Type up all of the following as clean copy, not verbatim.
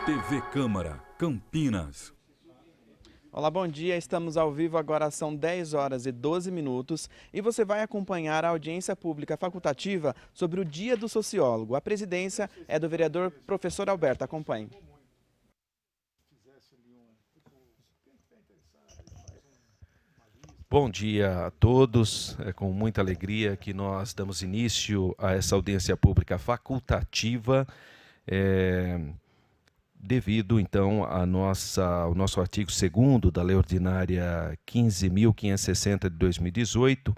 TV Câmara, Campinas. Olá, bom dia. Estamos ao vivo, agora são 10 horas e 12 minutos e você vai acompanhar a audiência pública facultativa sobre o Dia do Sociólogo. A presidência é do vereador professor Alberto. Acompanhe. Bom dia a todos. É com muita alegria que nós damos início a essa audiência pública facultativa, devido, então, ao nosso artigo 2º da Lei Ordinária 15.560 de 2018,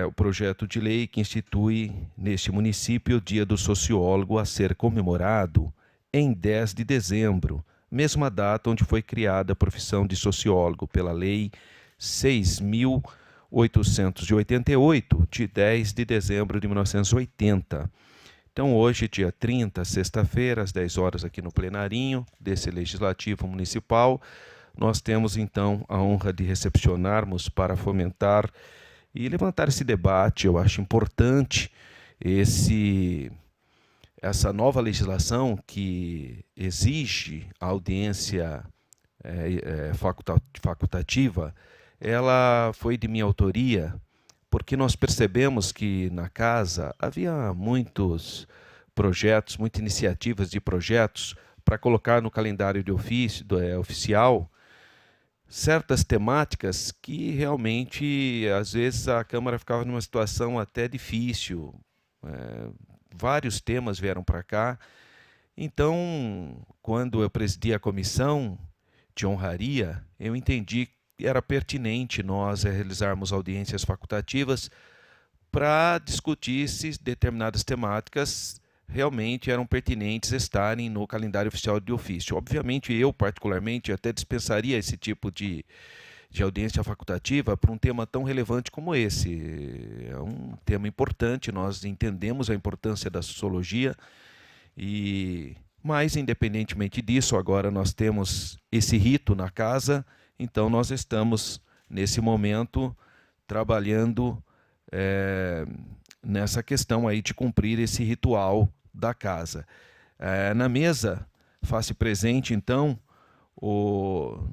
o projeto de lei que institui neste município o Dia do Sociólogo a ser comemorado em 10 de dezembro, mesma data onde foi criada a profissão de sociólogo pela Lei 6.888, de 10 de dezembro de 1980. Então, hoje, dia 30, sexta-feira, às 10 horas, aqui no plenarinho desse Legislativo Municipal, nós temos, então, a honra de recepcionarmos para fomentar e levantar esse debate. Eu acho importante essa nova legislação que exige a audiência facultativa. Ela foi de minha autoria, porque nós percebemos que na casa havia muitos projetos, muitas iniciativas de projetos para colocar no calendário de ofício, oficial certas temáticas que realmente, às vezes, a Câmara ficava numa situação até difícil. Vários temas vieram para cá. Então, quando eu presidi a comissão de honraria, eu entendi era pertinente nós realizarmos audiências facultativas para discutir se determinadas temáticas realmente eram pertinentes estarem no calendário oficial de ofício. Obviamente, eu, particularmente, até dispensaria esse tipo de audiência facultativa para um tema tão relevante como esse. É um tema importante, nós entendemos a importância da sociologia, mas, independentemente disso, agora nós temos esse rito na casa. Então, nós estamos, nesse momento, trabalhando nessa questão aí de cumprir esse ritual da casa. Na mesa, faz-se presente, então, o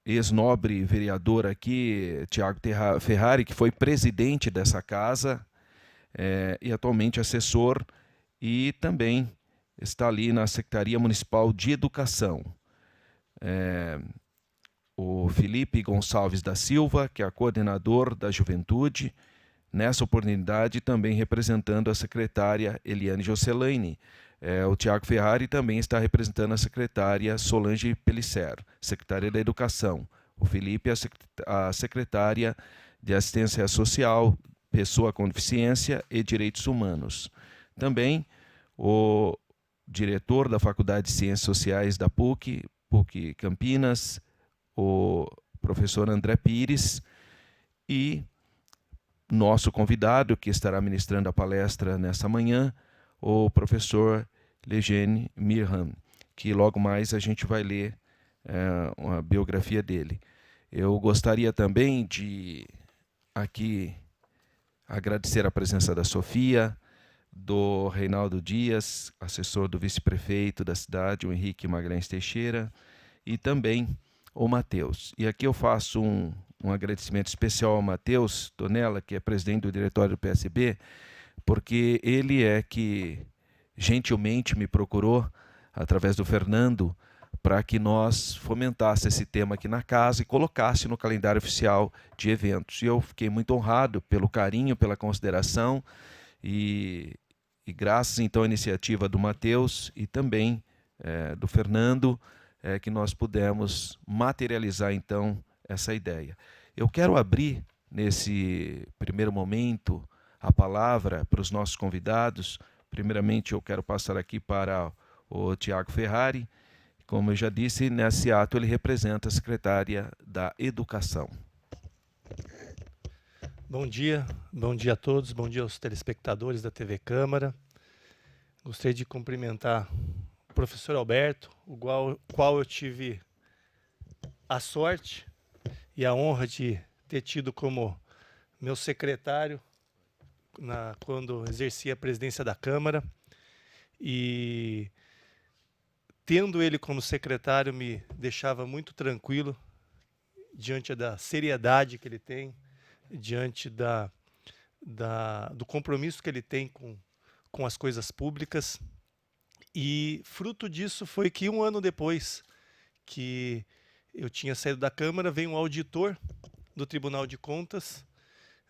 ex-nobre vereador aqui, Tiago Ferrari, que foi presidente dessa casa e atualmente assessor, e também está ali na Secretaria Municipal de Educação. O Felipe Gonçalves da Silva, que é coordenador da Juventude, nessa oportunidade também representando a secretária Eliane Jocelaine. O Tiago Ferrari também está representando a secretária Solange Pellicer, secretária da Educação. O Felipe, a secretária de Assistência Social, Pessoa com Deficiência e Direitos Humanos. Também o diretor da Faculdade de Ciências Sociais da PUC Campinas, o professor André Pires, e nosso convidado, que estará ministrando a palestra nessa manhã, o professor Legene Mirham, que logo mais a gente vai ler uma biografia dele. Eu gostaria também de aqui agradecer a presença da Sofia, do Reinaldo Dias, assessor do vice-prefeito da cidade, o Henrique Magalhães Teixeira, e também o Matheus. E aqui eu faço um agradecimento especial ao Matheus Tonella, que é presidente do diretório do PSB, porque ele é que gentilmente me procurou, através do Fernando, para que nós fomentássemos esse tema aqui na casa e colocasse no calendário oficial de eventos. E eu fiquei muito honrado pelo carinho, pela consideração, e graças então à iniciativa do Matheus e também do Fernando, que nós pudemos materializar, então, essa ideia. Eu quero abrir, nesse primeiro momento, a palavra para os nossos convidados. Primeiramente, eu quero passar aqui para o Tiago Ferrari. Como eu já disse, nesse ato ele representa a secretária da Educação. Bom dia a todos, bom dia aos telespectadores da TV Câmara. Gostaria de cumprimentar o professor Alberto, o qual eu tive a sorte e a honra de ter tido como meu secretário quando exercia a presidência da Câmara, e tendo ele como secretário me deixava muito tranquilo diante da seriedade que ele tem, diante do compromisso que ele tem com as coisas públicas. E fruto disso foi que 1 ano depois que eu tinha saído da Câmara, veio um auditor do Tribunal de Contas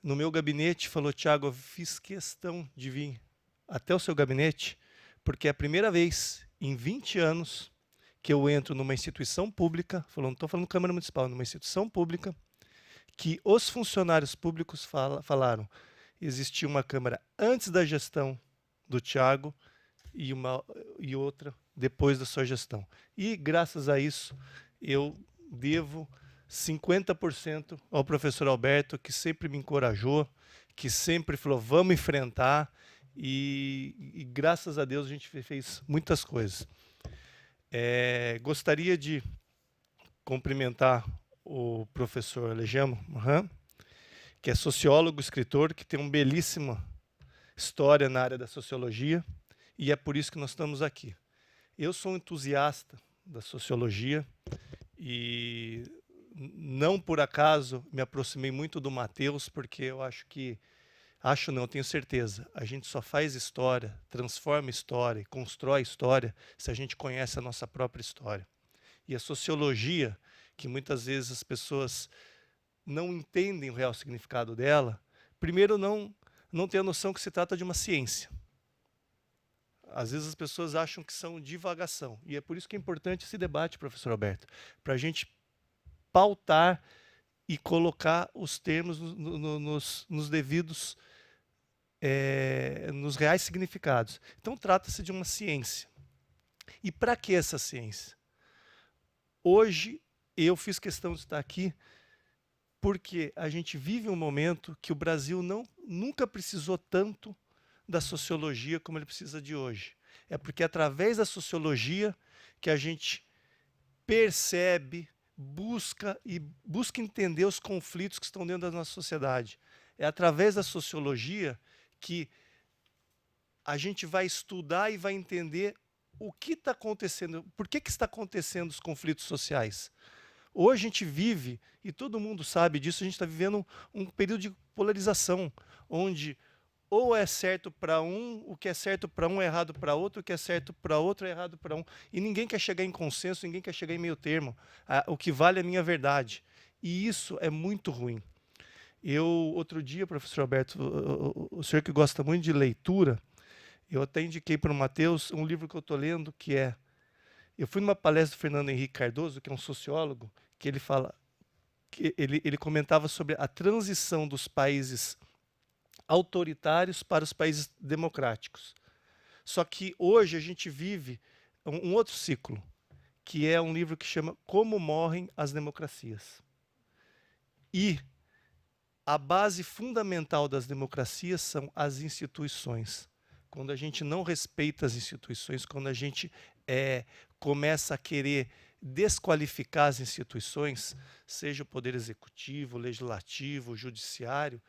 no meu gabinete e falou: Thiago, eu fiz questão de vir até o seu gabinete, porque é a primeira vez em 20 anos que eu entro numa instituição pública, não estou falando Câmara Municipal, numa instituição pública, que os funcionários públicos falaram: existia uma Câmara antes da gestão do Thiago e outra depois da sua gestão. E, graças a isso, eu devo 50% ao professor Alberto, que sempre me encorajou, que sempre falou: vamos enfrentar, e graças a Deus a gente fez muitas coisas. Gostaria de cumprimentar o professor Alejandro Morin, que é sociólogo, escritor, que tem uma belíssima história na área da sociologia, e é por isso que nós estamos aqui. Eu sou um entusiasta da sociologia e não por acaso me aproximei muito do Matheus, porque eu tenho certeza, a gente só faz história, transforma história, constrói história, se a gente conhece a nossa própria história. E a sociologia, que muitas vezes as pessoas não entendem o real significado dela, primeiro não tem a noção que se trata de uma ciência. Às vezes as pessoas acham que são divagação, e é por isso que é importante esse debate, professor Alberto, para a gente pautar e colocar os termos nos devidos, nos reais significados. Então trata-se de uma ciência. E para que essa ciência? Hoje eu fiz questão de estar aqui porque a gente vive um momento que o Brasil nunca precisou tanto da sociologia como ele precisa de hoje. É porque é através da sociologia que a gente percebe, busca entender os conflitos que estão dentro da nossa sociedade. É através da sociologia que a gente vai estudar e vai entender o que está acontecendo, por que está acontecendo os conflitos sociais. Hoje a gente vive, e todo mundo sabe disso, a gente está vivendo um período de polarização, onde ou é certo para um, o que é certo para um é errado para outro, o que é certo para outro é errado para um. E ninguém quer chegar em consenso, ninguém quer chegar em meio termo. O que vale é a minha verdade. E isso é muito ruim. Outro dia, professor Alberto, o senhor que gosta muito de leitura, eu até indiquei para o Matheus um livro que eu estou lendo, que é... Eu fui numa palestra do Fernando Henrique Cardoso, que é um sociólogo, que ele fala... Ele comentava sobre a transição dos países autoritários para os países democráticos. Só que hoje a gente vive um outro ciclo, que é um livro que chama Como Morrem as Democracias. E a base fundamental das democracias são as instituições. Quando a gente não respeita as instituições, quando a gente começa a querer desqualificar as instituições, seja o poder executivo, o legislativo, o judiciário,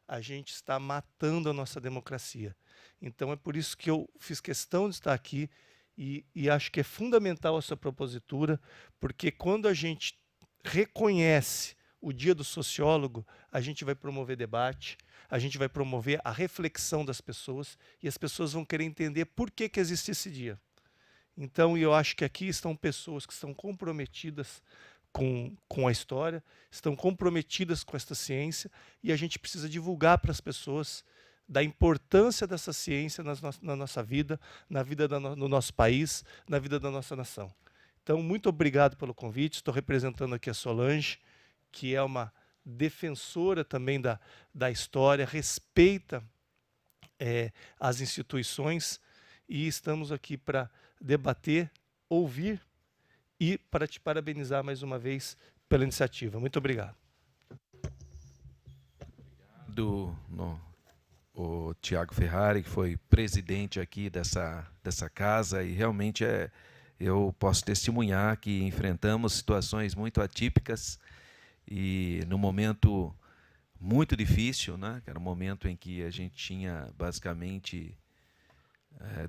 a gente está matando a nossa democracia. Então é por isso que eu fiz questão de estar aqui e acho que é fundamental a sua propositura, porque quando a gente reconhece o Dia do Sociólogo, a gente vai promover debate, a gente vai promover a reflexão das pessoas e as pessoas vão querer entender por que existe esse dia. Então eu acho que aqui estão pessoas que estão comprometidas com a história, estão comprometidas com esta ciência, e a gente precisa divulgar para as pessoas da importância dessa ciência na nossa vida, na vida do nosso país, na vida da nossa nação. Então, muito obrigado pelo convite. Estou representando aqui a Solange, que é uma defensora também da história, respeita as instituições, e estamos aqui para debater, ouvir, e para te parabenizar mais uma vez pela iniciativa. Muito obrigado. O Thiago Ferrari, que foi presidente aqui dessa casa, e realmente eu posso testemunhar que enfrentamos situações muito atípicas, e no momento muito difícil, né? Que era um momento em que a gente tinha basicamente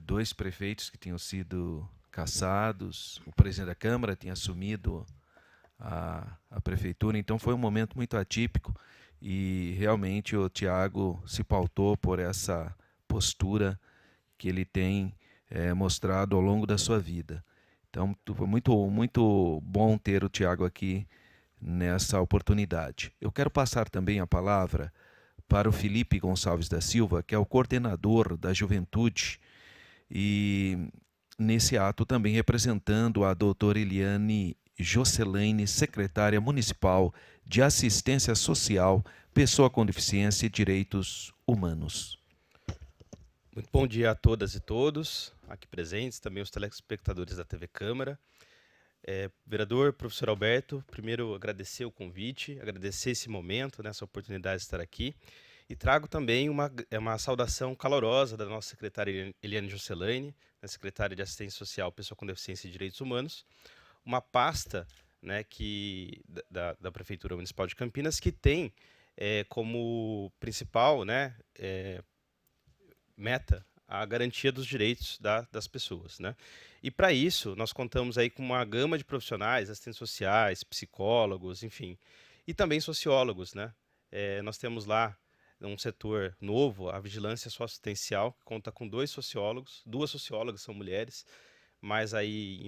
2 prefeitos que tinham sido cassados, o presidente da Câmara tinha assumido a prefeitura, então foi um momento muito atípico e realmente o Tiago se pautou por essa postura que ele tem mostrado ao longo da sua vida. Então foi muito bom ter o Tiago aqui nessa oportunidade. Eu quero passar também a palavra para o Felipe Gonçalves da Silva, que é o coordenador da Juventude, e nesse ato também representando a doutora Eliane Jocelaine, secretária municipal de Assistência Social, Pessoa com Deficiência e Direitos Humanos. Muito bom dia a todas e todos aqui presentes, também os telespectadores da TV Câmara. Vereador, professor Alberto, primeiro agradecer o convite, agradecer esse momento, essa oportunidade de estar aqui, e trago também uma saudação calorosa da nossa secretária Eliane Jocelaine, secretária de Assistência Social, Pessoa com Deficiência e Direitos Humanos, uma pasta da Prefeitura Municipal de Campinas que tem como principal meta a garantia dos direitos das pessoas, E para isso nós contamos aí com uma gama de profissionais, assistentes sociais, psicólogos, enfim, e também sociólogos, nós temos lá um setor novo, a vigilância socioassistencial, que conta com 2 sociólogos, 2 sociólogas são mulheres, mas aí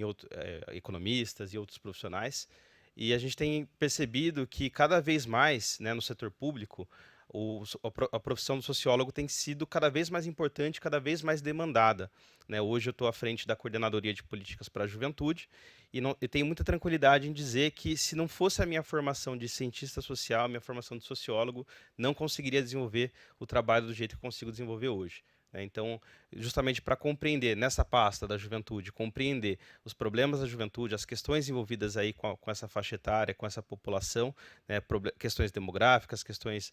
economistas e outros profissionais. E a gente tem percebido que cada vez mais, no setor público, a profissão do sociólogo tem sido cada vez mais importante, cada vez mais demandada. Hoje eu estou à frente da Coordenadoria de Políticas para a Juventude e tenho muita tranquilidade em dizer que, se não fosse a minha formação de cientista social, a minha formação de sociólogo, não conseguiria desenvolver o trabalho do jeito que consigo desenvolver hoje. Então, justamente para compreender, nessa pasta da juventude, compreender os problemas da juventude, as questões envolvidas aí com essa faixa etária, com essa população, questões demográficas, questões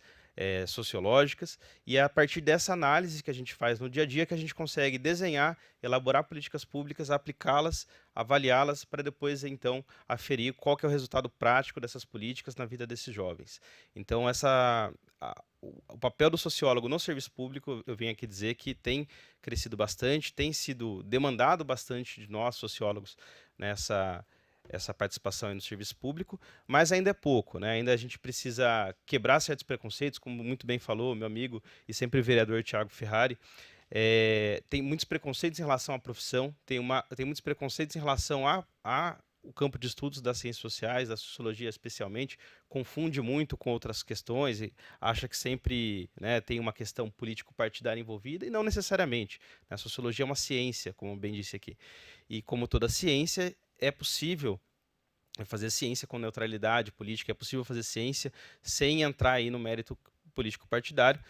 sociológicas, e é a partir dessa análise que a gente faz no dia a dia que a gente consegue desenhar, elaborar políticas públicas, aplicá-las, avaliá-las, para depois, então, aferir qual que é o resultado prático dessas políticas na vida desses jovens. Então, o papel do sociólogo no serviço público, eu venho aqui dizer que tem crescido bastante, tem sido demandado bastante de nós, sociólogos, essa participação aí no serviço público, mas ainda é pouco, Ainda a gente precisa quebrar certos preconceitos, como muito bem falou meu amigo e sempre vereador Tiago Ferrari. Tem muitos preconceitos em relação à profissão, tem muitos preconceitos em relação o campo de estudos das ciências sociais, da sociologia especialmente, confunde muito com outras questões e acha que sempre tem uma questão político-partidária envolvida, e não necessariamente. A sociologia é uma ciência, como bem disse aqui. E como toda ciência, é possível fazer ciência com neutralidade política, é possível fazer ciência sem entrar aí no mérito político-partidário.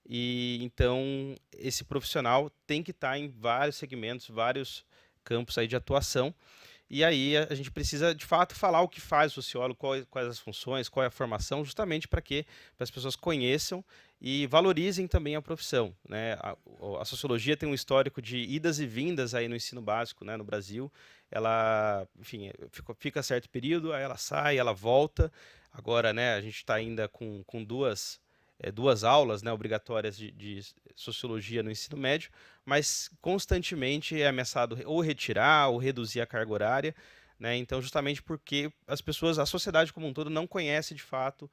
E então esse profissional tem que estar em vários segmentos, vários campos aí de atuação. E aí a gente precisa, de fato, falar o que faz o sociólogo, quais as funções, qual é a formação, justamente para que as pessoas conheçam e valorizem também a profissão. A sociologia tem um histórico de idas e vindas aí no ensino básico, no Brasil. Ela, enfim, fica certo período, aí ela sai, ela volta. Agora, a gente está ainda com duas aulas obrigatórias de sociologia no ensino médio, mas constantemente é ameaçado ou retirar ou reduzir a carga horária, Então, justamente porque as pessoas, a sociedade como um todo, não conhece de fato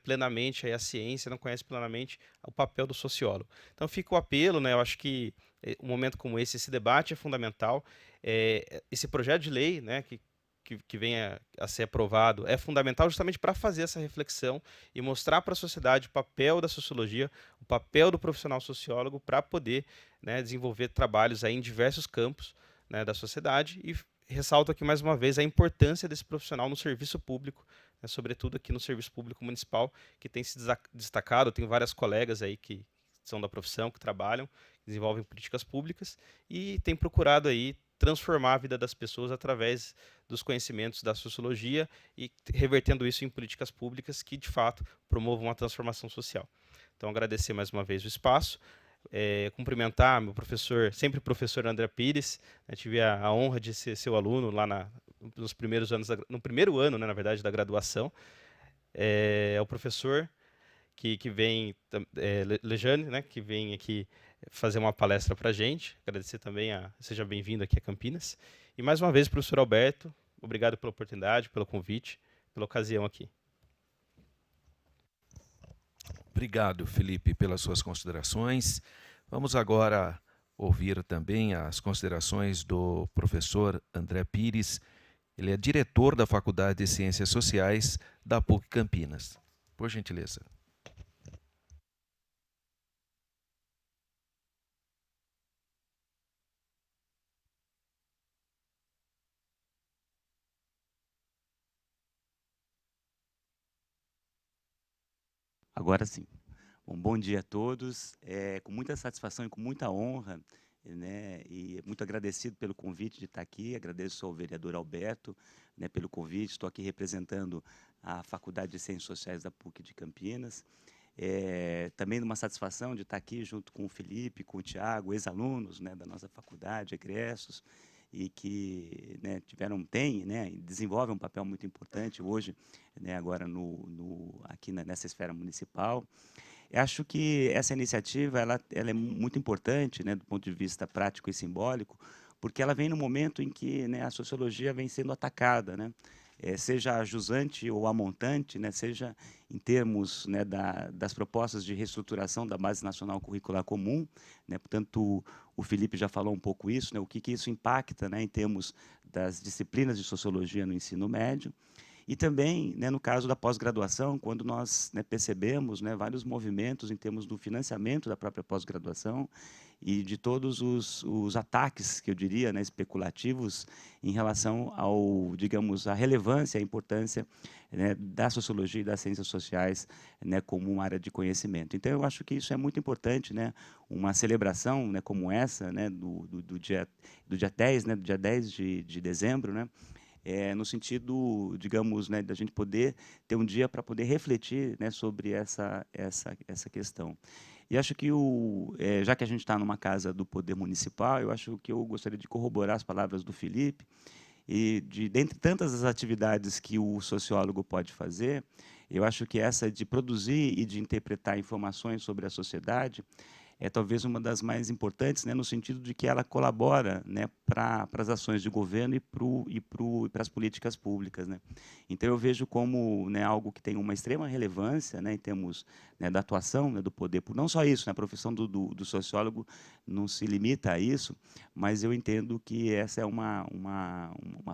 plenamente a ciência, não conhece plenamente o papel do sociólogo. Então fica o apelo, eu acho que um momento como esse debate é fundamental. Esse projeto de lei, que venha a ser aprovado, é fundamental justamente para fazer essa reflexão e mostrar para a sociedade o papel da sociologia, o papel do profissional sociólogo, para poder desenvolver trabalhos aí em diversos campos da sociedade. E ressalto aqui mais uma vez a importância desse profissional no serviço público, sobretudo aqui no serviço público municipal, que tem se destacado. Tenho várias colegas aí que são da profissão, que trabalham, que desenvolvem políticas públicas e tem procurado aí transformar a vida das pessoas através dos conhecimentos da sociologia e revertendo isso em políticas públicas que, de fato, promovam uma transformação social. Então, agradecer mais uma vez o espaço, cumprimentar meu professor, sempre professor André Pires, tive a honra de ser seu aluno lá nos primeiros anos, no primeiro ano, na verdade, da graduação. É o professor que vem, Lejane, né, que vem aqui fazer uma palestra para a gente. Agradecer também, seja bem-vindo aqui a Campinas. E mais uma vez, professor Alberto, obrigado pela oportunidade, pelo convite, pela ocasião aqui. Obrigado, Felipe, pelas suas considerações. Vamos agora ouvir também as considerações do professor André Pires. Ele é diretor da Faculdade de Ciências Sociais da PUC Campinas. Por gentileza. Agora sim. Bom dia a todos. Com muita satisfação e com muita honra, né, e muito agradecido pelo convite de estar aqui. Agradeço ao vereador Alberto, né, pelo convite. Estou aqui representando a Faculdade de Ciências Sociais da PUC de Campinas. Também uma satisfação de estar aqui junto com o Felipe, com o Tiago, ex-alunos, né, da nossa faculdade, egressos, e que, né, têm, né, e desenvolvem um papel muito importante hoje, né, agora aqui nessa esfera municipal. Eu acho que essa iniciativa ela é muito importante, né, do ponto de vista prático e simbólico, porque ela vem no momento em que, né, a sociologia vem sendo atacada, né, seja a jusante ou a montante, né, seja em termos, né, das propostas de reestruturação da Base Nacional Curricular Comum, né, portanto, o Felipe já falou um pouco isso, né, o que isso impacta, né, em termos das disciplinas de sociologia no ensino médio. E também, né, no caso da pós-graduação, quando nós, né, percebemos, né, vários movimentos em termos do financiamento da própria pós-graduação e de todos os ataques, que eu diria, né, especulativos em relação digamos, à relevância, à importância, né, da sociologia e das ciências sociais, né, como uma área de conhecimento. Então, eu acho que isso é muito importante, né, uma celebração, né, como essa, né, do dia 10, né, do dia 10 de dezembro, né, no sentido, digamos, né, da gente poder ter um dia para poder refletir, né, sobre essa questão. E acho que, já que a gente está numa casa do Poder Municipal, eu acho que eu gostaria de corroborar as palavras do Felipe, e dentre tantas as atividades que o sociólogo pode fazer, eu acho que essa de produzir e de interpretar informações sobre a sociedade é talvez uma das mais importantes, né, no sentido de que ela colabora, né, para as ações de governo e para as políticas públicas, né. Então eu vejo como, né, algo que tem uma extrema relevância, né, em termos, né, da atuação, né, do poder, não só isso, né, a profissão do sociólogo não se limita a isso, mas eu entendo que essa é uma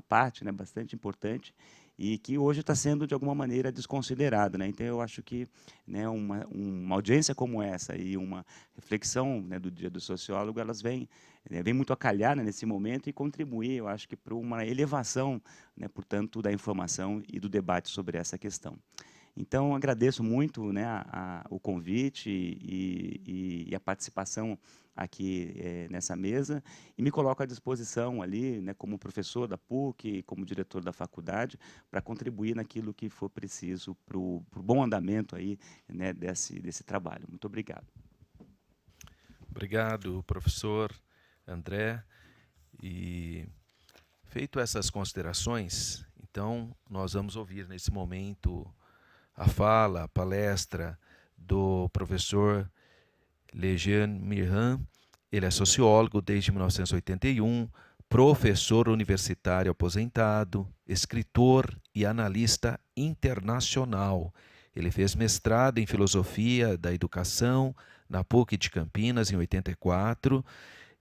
parte, né, bastante importante e que hoje está sendo, de alguma maneira, desconsiderada, né. Então eu acho que, né, uma audiência como essa e uma reflexão, né, do Dia do Sociólogo, elas vêm muito a calhar, né, nesse momento e contribuir, eu acho que, para uma elevação, né, portanto, da informação e do debate sobre essa questão. Então, agradeço muito, né, o convite e a participação aqui nessa mesa e me coloco à disposição ali, né, como professor da PUC, como diretor da faculdade, para contribuir naquilo que for preciso para o bom andamento aí, né, desse trabalho. Muito obrigado. Obrigado, professor André. E feito essas considerações, então nós vamos ouvir nesse momento a fala, a palestra do professor Lejane Mirhan. Ele é sociólogo desde 1981, professor universitário aposentado, escritor e analista internacional. Ele fez mestrado em Filosofia da Educação na PUC de Campinas, em 84,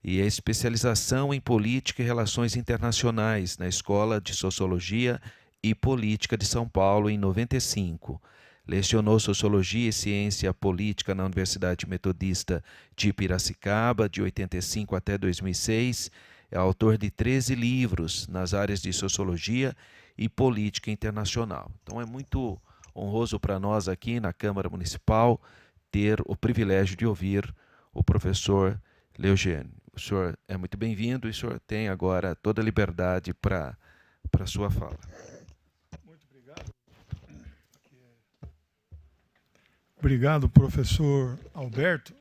e a especialização em Política e Relações Internacionais na Escola de Sociologia e Política de São Paulo, em 95. Lecionou Sociologia e Ciência Política na Universidade Metodista de Piracicaba, de 85 até 2006. É autor de 13 livros nas áreas de Sociologia e Política Internacional. Então é muito honroso para nós aqui na Câmara Municipal ter o privilégio de ouvir o professor Lejane. O senhor é muito bem-vindo e o senhor tem agora toda a liberdade para a sua fala. Muito obrigado. Obrigado, professor Alberto.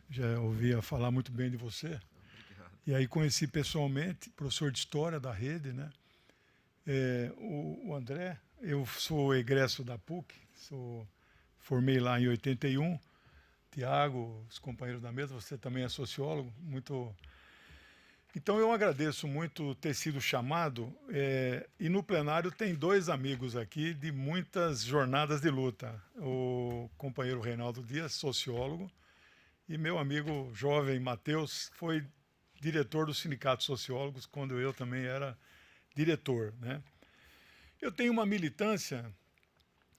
Já ouvia falar muito bem de você. E aí conheci pessoalmente, professor de História da Rede, né? O André, eu sou egresso da PUC, sou formei lá em 81. Tiago, os companheiros da mesa, você também é sociólogo, muito... Então eu agradeço muito ter sido chamado, e no plenário tem dois amigos aqui de muitas jornadas de luta. O companheiro Reinaldo Dias, sociólogo, e meu amigo jovem Matheus foi diretor do Sindicato de Sociólogos, quando eu também era diretor, né? Eu tenho uma militância,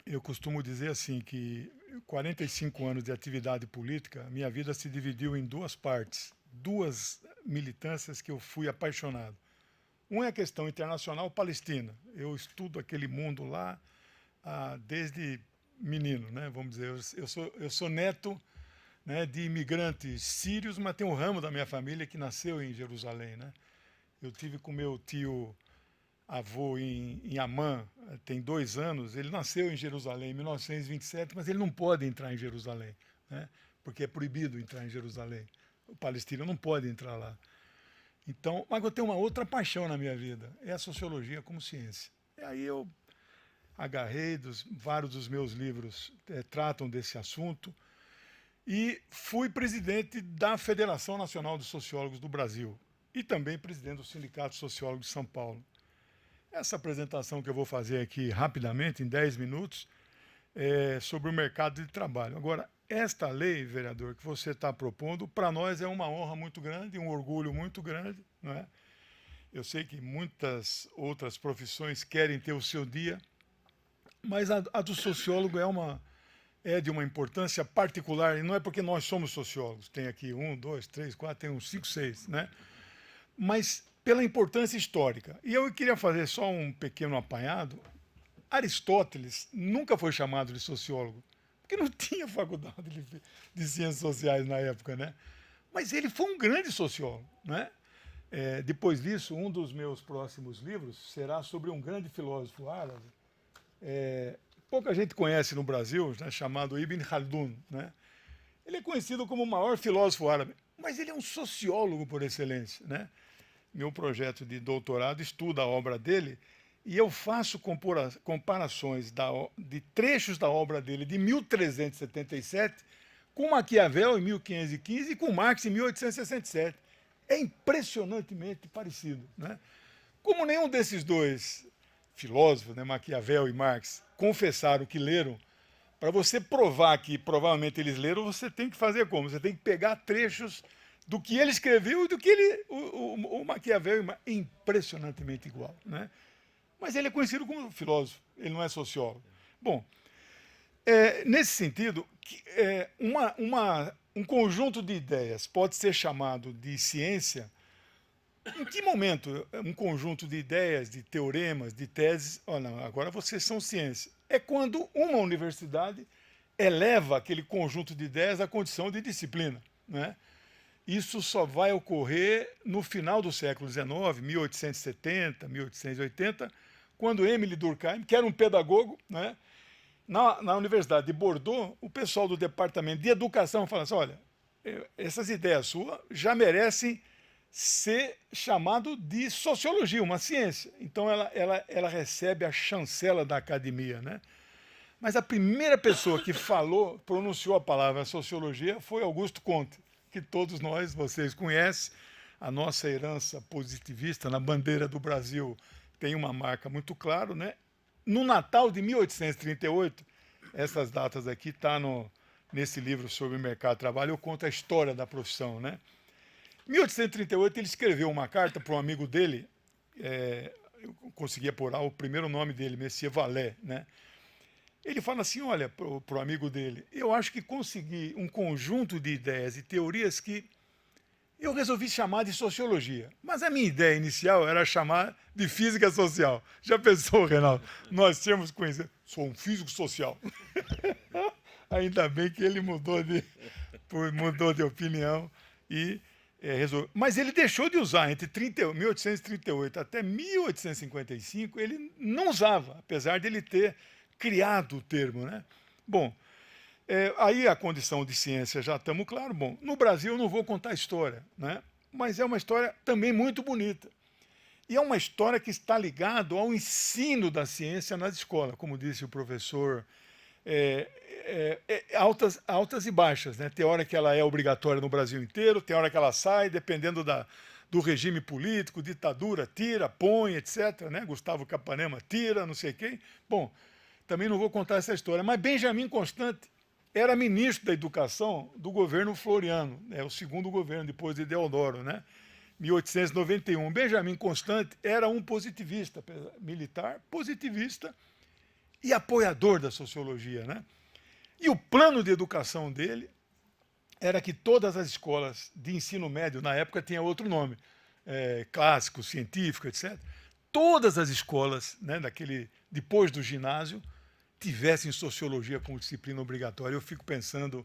eu costumo dizer assim, que 45 anos de atividade política, minha vida se dividiu em duas partes, duas militâncias que eu fui apaixonado. Uma é a questão internacional palestina. Eu estudo aquele mundo lá desde menino, né? Vamos dizer, eu sou neto, né, de imigrantes sírios, mas tem um ramo da minha família que nasceu em Jerusalém, né? Eu tive com meu tio avô em Amman, tem 2 anos, ele nasceu em Jerusalém em 1927, mas ele não pode entrar em Jerusalém, né? Porque é proibido entrar em Jerusalém. O palestino não pode entrar lá. Então, mas eu tenho uma outra paixão na minha vida, é a sociologia como ciência. E aí eu agarrei, vários dos meus livros tratam desse assunto, e fui presidente da Federação Nacional de Sociólogos do Brasil e também presidente do Sindicato de Sociólogos de São Paulo. Essa apresentação que eu vou fazer aqui rapidamente, em 10 minutos, é sobre o mercado de trabalho. Agora, esta lei, vereador, que você está propondo, para nós é uma honra muito grande, um orgulho muito grande, não é? Eu sei que muitas outras profissões querem ter o seu dia, mas a do sociólogo é de uma importância particular, e não é porque nós somos sociólogos, tem aqui 1, 2, 3, 4, tem uns 5, 6, né? Mas pela importância histórica. E eu queria fazer só um pequeno apanhado. Aristóteles nunca foi chamado de sociólogo, porque não tinha faculdade de ciências sociais na época, né? Mas ele foi um grande sociólogo, né? Depois disso, um dos meus próximos livros será sobre um grande filósofo árabe, pouca gente conhece no Brasil, né, chamado Ibn Khaldun, né? Ele é conhecido como o maior filósofo árabe, mas ele é um sociólogo por excelência, né? Meu projeto de doutorado estuda a obra dele e eu faço comparações de trechos da obra dele de 1377 com Maquiavel em 1515 e com Marx em 1867. É impressionantemente parecido, né? Como nenhum desses dois filósofos, né, Maquiavel e Marx, confessaram que leram, para você provar que provavelmente eles leram, você tem que fazer como? Você tem que pegar trechos do que ele escreveu e do que o Maquiavel é impressionantemente igual, né? Mas ele é conhecido como filósofo, ele não é sociólogo. Bom, nesse sentido, um conjunto de ideias pode ser chamado de ciência. Em que momento um conjunto de ideias, de teoremas, de teses, não, agora vocês são ciência? É quando uma universidade eleva aquele conjunto de ideias à condição de disciplina, né? Isso só vai ocorrer no final do século XIX, 1870, 1880, quando Émile Durkheim, que era um pedagogo, né, na Universidade de Bordeaux, o pessoal do departamento de educação fala assim, olha, essas ideias suas já merecem ser chamado de sociologia, uma ciência. Então ela recebe a chancela da academia, né? Mas a primeira pessoa que pronunciou a palavra sociologia foi Augusto Comte, que todos nós, vocês conhecem, a nossa herança positivista na bandeira do Brasil tem uma marca muito clara, né? No Natal de 1838, essas datas aqui estão nesse livro sobre o mercado de trabalho, eu conto a história da profissão, né? Em 1838, ele escreveu uma carta para um amigo dele, eu consegui apurar o primeiro nome dele, Messier Vallet, né? Ele fala assim, olha, para o amigo dele, eu acho que consegui um conjunto de ideias e teorias que eu resolvi chamar de sociologia. Mas a minha ideia inicial era chamar de física social. Já pensou, Reinaldo? Nós tínhamos conhecido, sou um físico social. Ainda bem que ele mudou de opinião e resolveu. Mas ele deixou de usar entre 1838 até 1855, ele não usava, apesar de ele ter criado o termo, né? Bom, aí a condição de ciência já estamos claro. Bom, no Brasil eu não vou contar a história, né? Mas é uma história também muito bonita. E é uma história que está ligada ao ensino da ciência nas escolas, como disse o professor altas e baixas, né? Tem hora que ela é obrigatória no Brasil inteiro, tem hora que ela sai, dependendo do regime político, ditadura, tira, põe, etc. Né? Gustavo Capanema tira, não sei quem. Bom, também não vou contar essa história, mas Benjamin Constant era ministro da Educação do governo Floriano, o segundo governo, depois de Deodoro, né? 1891. Benjamin Constant era um positivista, militar, positivista e apoiador da sociologia, né? E o plano de educação dele era que todas as escolas de ensino médio, na época tinha outro nome, clássico, científico, etc., todas as escolas, né, depois do ginásio, tivessem sociologia como disciplina obrigatória. Eu fico pensando,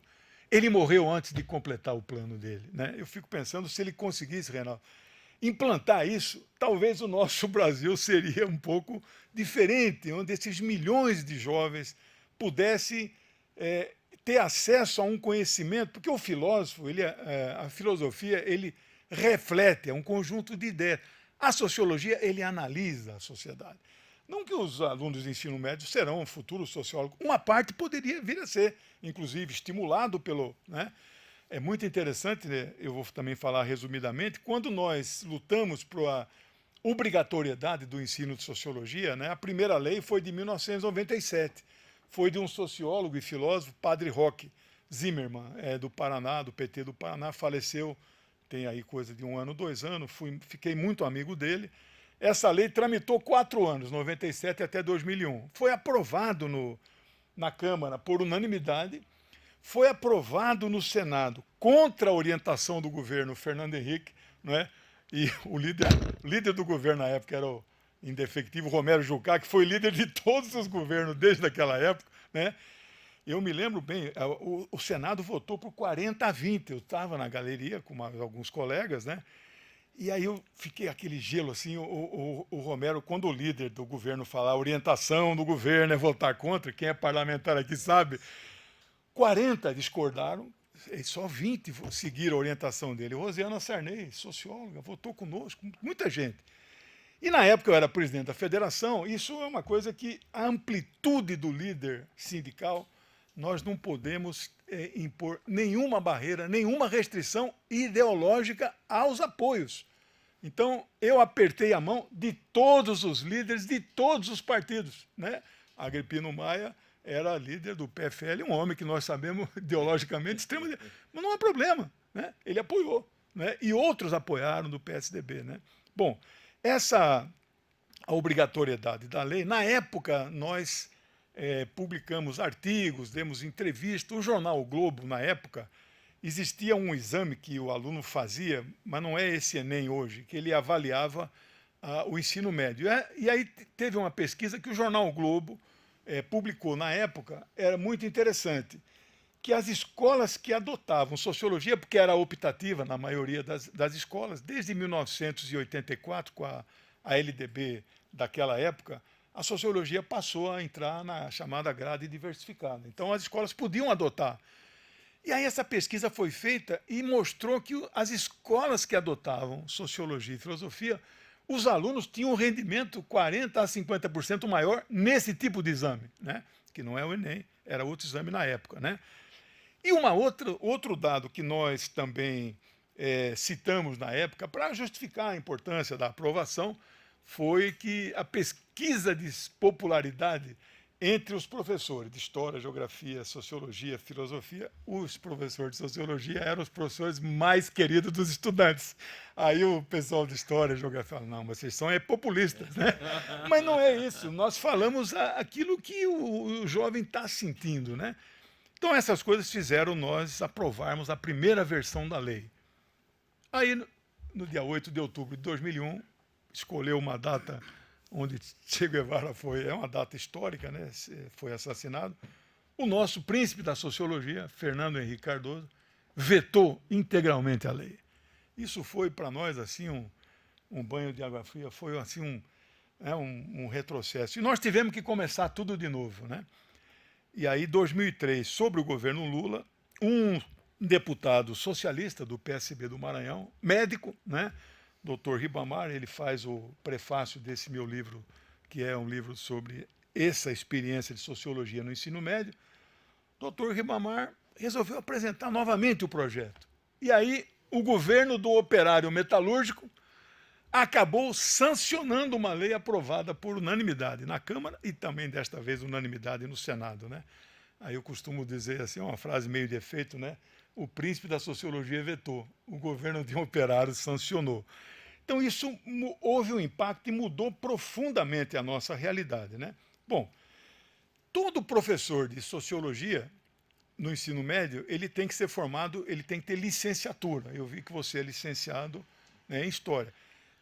ele morreu antes de completar o plano dele, né? Eu fico pensando, se ele conseguisse, Reinaldo, implantar isso, talvez o nosso Brasil seria um pouco diferente, onde esses milhões de jovens pudessem ter acesso a um conhecimento, porque o filósofo, a filosofia, ele reflete, é um conjunto de ideias. A sociologia, ele analisa a sociedade. Não que os alunos de ensino médio serão futuros sociólogos. Uma parte poderia vir a ser, inclusive, estimulado pelo... Né? É muito interessante, né? Eu vou também falar resumidamente, quando nós lutamos por a obrigatoriedade do ensino de sociologia, né? A primeira lei foi de 1997. Foi de um sociólogo e filósofo, Padre Roque Zimmermann, do Paraná, do PT do Paraná, faleceu, tem aí coisa de 1 ano, 2 anos, fiquei muito amigo dele. Essa lei tramitou 4 anos, 97 até 2001. Foi aprovado na Câmara por unanimidade, foi aprovado no Senado contra a orientação do governo Fernando Henrique, não é? E o líder do governo na época era o indefectivo Romero Jucá, que foi líder de todos os governos desde aquela época, né? Eu me lembro bem, o Senado votou por 40-20, eu estava na galeria com alguns colegas, né? E aí eu fiquei aquele gelo assim, o Romero, quando o líder do governo falar, a orientação do governo é votar contra, quem é parlamentar aqui sabe, 40 discordaram, e só 20 seguiram a orientação dele. Rosiana Sarney, socióloga, votou conosco, muita gente. E na época eu era presidente da federação, isso é uma coisa que a amplitude do líder sindical, nós não podemos impor nenhuma barreira, nenhuma restrição ideológica aos apoios. Então, eu apertei a mão de todos os líderes de todos os partidos, né? Agripino Maia era líder do PFL, um homem que nós sabemos ideologicamente extremo, mas não há problema, né? Ele apoiou, né? E outros apoiaram do PSDB, né? Bom, a obrigatoriedade da lei, na época nós publicamos artigos, demos entrevistas, o jornal O Globo, na época, existia um exame que o aluno fazia, mas não é esse Enem hoje, que ele avaliava o ensino médio. E aí teve uma pesquisa que o jornal O Globo publicou na época, era muito interessante, que as escolas que adotavam sociologia, porque era optativa na maioria das escolas, desde 1984, com a LDB daquela época, a sociologia passou a entrar na chamada grade diversificada. Então, as escolas podiam adotar. E aí essa pesquisa foi feita e mostrou que as escolas que adotavam sociologia e filosofia, os alunos tinham um rendimento 40% a 50% maior nesse tipo de exame, né? Que não é o Enem, era outro exame na época, né? E outro dado que nós também citamos na época, para justificar a importância da aprovação, foi que a pesquisa de popularidade entre os professores de História, Geografia, Sociologia, Filosofia, os professores de Sociologia eram os professores mais queridos dos estudantes. Aí o pessoal de História, Geografia, fala, não, vocês são populistas, né? Mas não é isso, nós falamos aquilo que o jovem está sentindo, né? Então essas coisas fizeram nós aprovarmos a primeira versão da lei. Aí, no dia 8 de outubro de 2001, escolheu uma data onde Che Guevara é uma data histórica, né? Foi assassinado. O nosso príncipe da sociologia, Fernando Henrique Cardoso, vetou integralmente a lei. Isso foi para nós assim um banho de água fria, foi assim um retrocesso. E nós tivemos que começar tudo de novo, né? E aí, 2003, sobre o governo Lula, um deputado socialista do PSB do Maranhão, médico, né? Dr. Ribamar, ele faz o prefácio desse meu livro, que é um livro sobre essa experiência de sociologia no ensino médio, o Dr. Ribamar resolveu apresentar novamente o projeto. E aí o governo do operário metalúrgico acabou sancionando uma lei aprovada por unanimidade na Câmara e também, desta vez, unanimidade no Senado, né? Aí eu costumo dizer assim, uma frase meio de efeito, né? O príncipe da sociologia vetou, o governo de um operário sancionou. Então isso houve um impacto e mudou profundamente a nossa realidade, né? Bom, todo professor de sociologia no ensino médio, ele tem que ser formado, ele tem que ter licenciatura. Eu vi que você é licenciado, né, em História.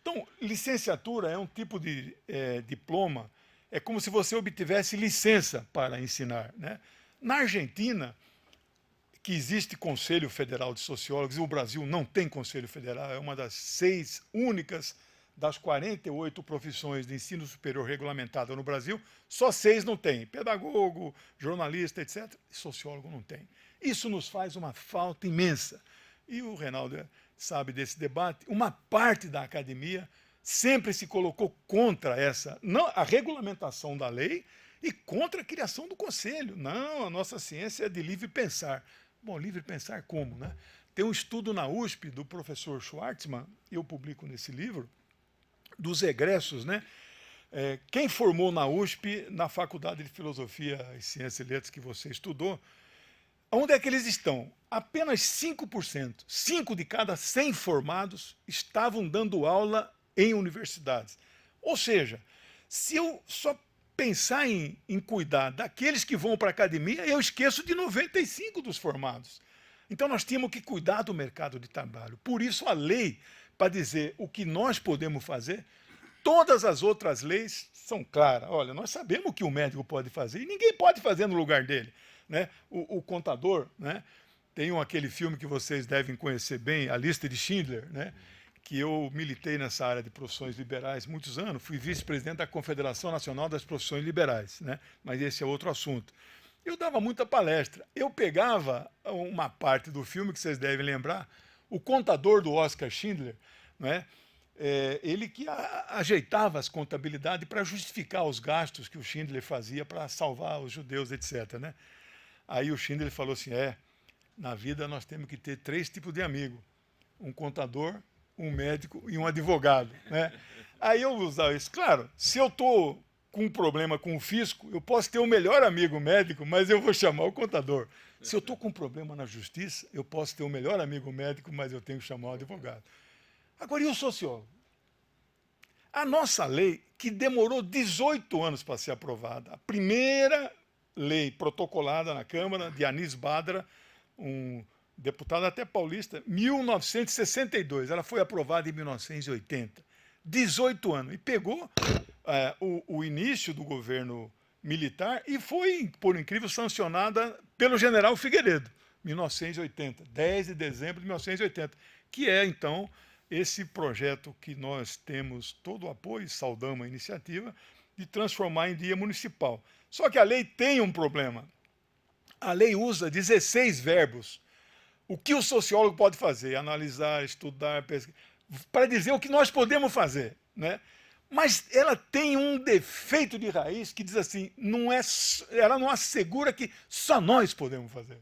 Então, licenciatura é um tipo de diploma, é como se você obtivesse licença para ensinar, né? Na Argentina, que existe Conselho Federal de Sociólogos, e o Brasil não tem Conselho Federal, é uma das 6 únicas das 48 profissões de ensino superior regulamentada no Brasil, só 6 não tem. Pedagogo, jornalista, etc. Sociólogo não tem. Isso nos faz uma falta imensa. E o Reinaldo sabe desse debate. Uma parte da academia sempre se colocou contra a regulamentação da lei e contra a criação do conselho. Não, a nossa ciência é de livre pensar. Bom, livre pensar como, né? Tem um estudo na USP do professor Schwartzman, eu publico nesse livro, dos egressos, né? Quem formou na USP, na Faculdade de Filosofia e Ciências e Letras que você estudou, onde é que eles estão? Apenas 5%, 5 de cada 100 formados estavam dando aula em universidades. Ou seja, se eu só pensar em cuidar daqueles que vão para a academia, eu esqueço de 95 dos formados. Então nós tínhamos que cuidar do mercado de trabalho. Por isso a lei, para dizer o que nós podemos fazer, todas as outras leis são claras. Olha, nós sabemos o que o médico pode fazer e ninguém pode fazer no lugar dele, né? O contador, né? Tem aquele filme que vocês devem conhecer bem, A Lista de Schindler, né? Que eu militei nessa área de profissões liberais muitos anos, fui vice-presidente da Confederação Nacional das Profissões Liberais, né? Mas esse é outro assunto. Eu dava muita palestra. Eu pegava uma parte do filme que vocês devem lembrar, o contador do Oscar Schindler, né? Ele que ajeitava as contabilidades para justificar os gastos que o Schindler fazia para salvar os judeus, etc., né? Aí o Schindler falou assim, na vida nós temos que ter 3 tipos de amigo, um contador, um médico e um advogado, né? Aí eu usava isso. Claro, se eu estou com um problema com o fisco, eu posso ter o melhor amigo médico, mas eu vou chamar o contador. Se eu estou com um problema na justiça, eu posso ter o melhor amigo médico, mas eu tenho que chamar o advogado. Agora, e o sociólogo? A nossa lei, que demorou 18 anos para ser aprovada, a primeira lei protocolada na Câmara, de Anis Badra, um deputado até paulista, 1962, ela foi aprovada em 1980. 18 anos. E pegou o início do governo militar e foi, por incrível, sancionada pelo general Figueiredo, 1980, 10 de dezembro de 1980, que é, então, esse projeto que nós temos todo o apoio, saudamos a iniciativa, de transformar em dia municipal. Só que a lei tem um problema. A lei usa 16 verbos. O que o sociólogo pode fazer? Analisar, estudar, pesquisar, para dizer o que nós podemos fazer, né? Mas ela tem um defeito de raiz que diz assim, ela não assegura que só nós podemos fazer.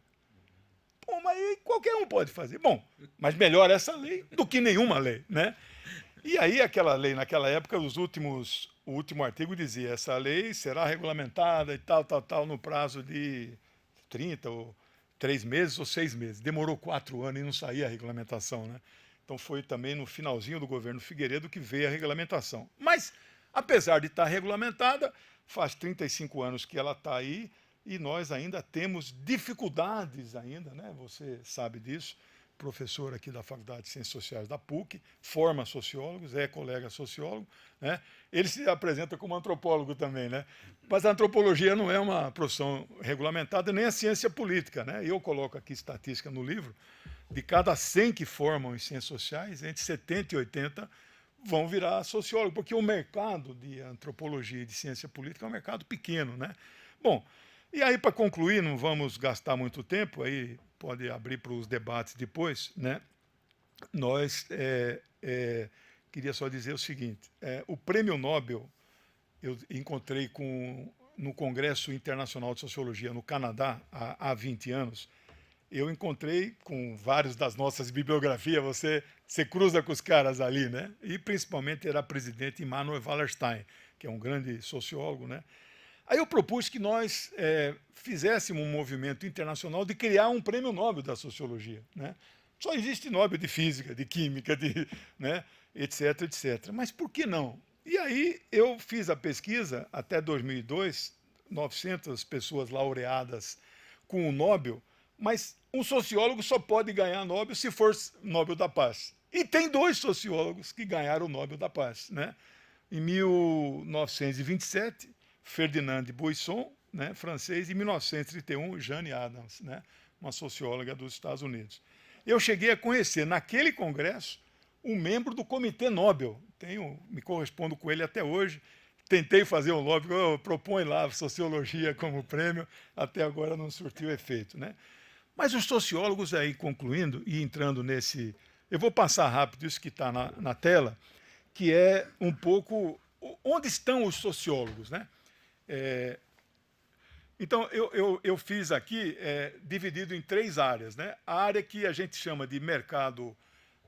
Bom, mas qualquer um pode fazer. Bom, mas melhor essa lei do que nenhuma lei, né? E aí aquela lei, naquela época, o último artigo dizia, essa lei será regulamentada e tal, no prazo de 30 ou 3 meses ou 6 meses. Demorou 4 anos e não saía a regulamentação, né? Então foi também no finalzinho do governo Figueiredo que veio a regulamentação. Mas, apesar de estar regulamentada, faz 35 anos que ela está aí e nós ainda temos dificuldades ainda, né? Você sabe disso, professor aqui da Faculdade de Ciências Sociais da PUC, forma sociólogos, é colega sociólogo, né? Ele se apresenta como antropólogo também, né? Mas a antropologia não é uma profissão regulamentada, nem a ciência política, né? Eu coloco aqui estatística no livro, de cada 100 que formam em ciências sociais, entre 70 e 80 vão virar sociólogo, porque o mercado de antropologia e de ciência política é um mercado pequeno, né? Bom, e aí, para concluir, não vamos gastar muito tempo, aí pode abrir para os debates depois, né? Nós, queria só dizer o seguinte, o Prêmio Nobel, eu encontrei com no Congresso Internacional de Sociologia no Canadá, há 20 anos, eu encontrei com vários das nossas bibliografias, você cruza com os caras ali, né? E principalmente era presidente Immanuel Wallerstein, que é um grande sociólogo, né? Aí eu propus que nós fizéssemos um movimento internacional de criar um prêmio Nobel da Sociologia, né? Só existe Nobel de Física, de Química, né? etc, etc. Mas por que não? E aí eu fiz a pesquisa, até 2002, 900 pessoas laureadas com o Nobel, mas um sociólogo só pode ganhar Nobel se for Nobel da Paz. E tem 2 sociólogos que ganharam o Nobel da Paz, né? Em 1927, Ferdinand Buisson, né, francês, e em 1931, Jane Addams, né, uma socióloga dos Estados Unidos. Eu cheguei a conhecer, naquele congresso, um membro do Comitê Nobel. Me correspondo com ele até hoje. Tentei fazer um lobby, propõe lá sociologia como prêmio, até agora não surtiu efeito, né? Mas os sociólogos aí, concluindo e entrando nesse... Eu vou passar rápido isso que está na tela, que é um pouco... Onde estão os sociólogos, né? Então, eu fiz aqui, dividido em 3 áreas, né? A área que a gente chama de mercado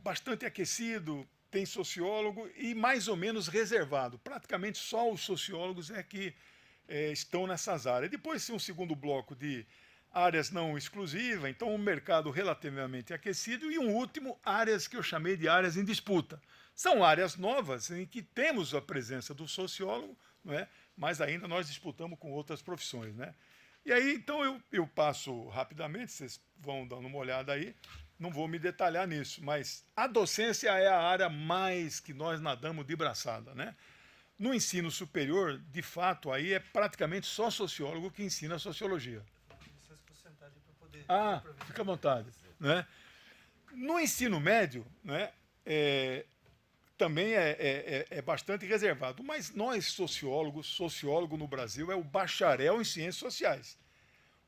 bastante aquecido, tem sociólogo e mais ou menos reservado. Praticamente só os sociólogos é que estão nessas áreas. Depois tem um segundo bloco de áreas não exclusivas, então um mercado relativamente aquecido, e um último, áreas que eu chamei de áreas em disputa. São áreas novas em que temos a presença do sociólogo, não é? Mas ainda nós disputamos com outras profissões, né? E aí, então, eu passo rapidamente, vocês vão dando uma olhada aí, não vou me detalhar nisso, mas a docência é a área mais que nós nadamos de braçada, né? No ensino superior, de fato, aí é praticamente só sociólogo que ensina sociologia. Fica à vontade, né? No ensino médio, né, também é bastante reservado, mas nós, sociólogo no Brasil é o bacharel em ciências sociais.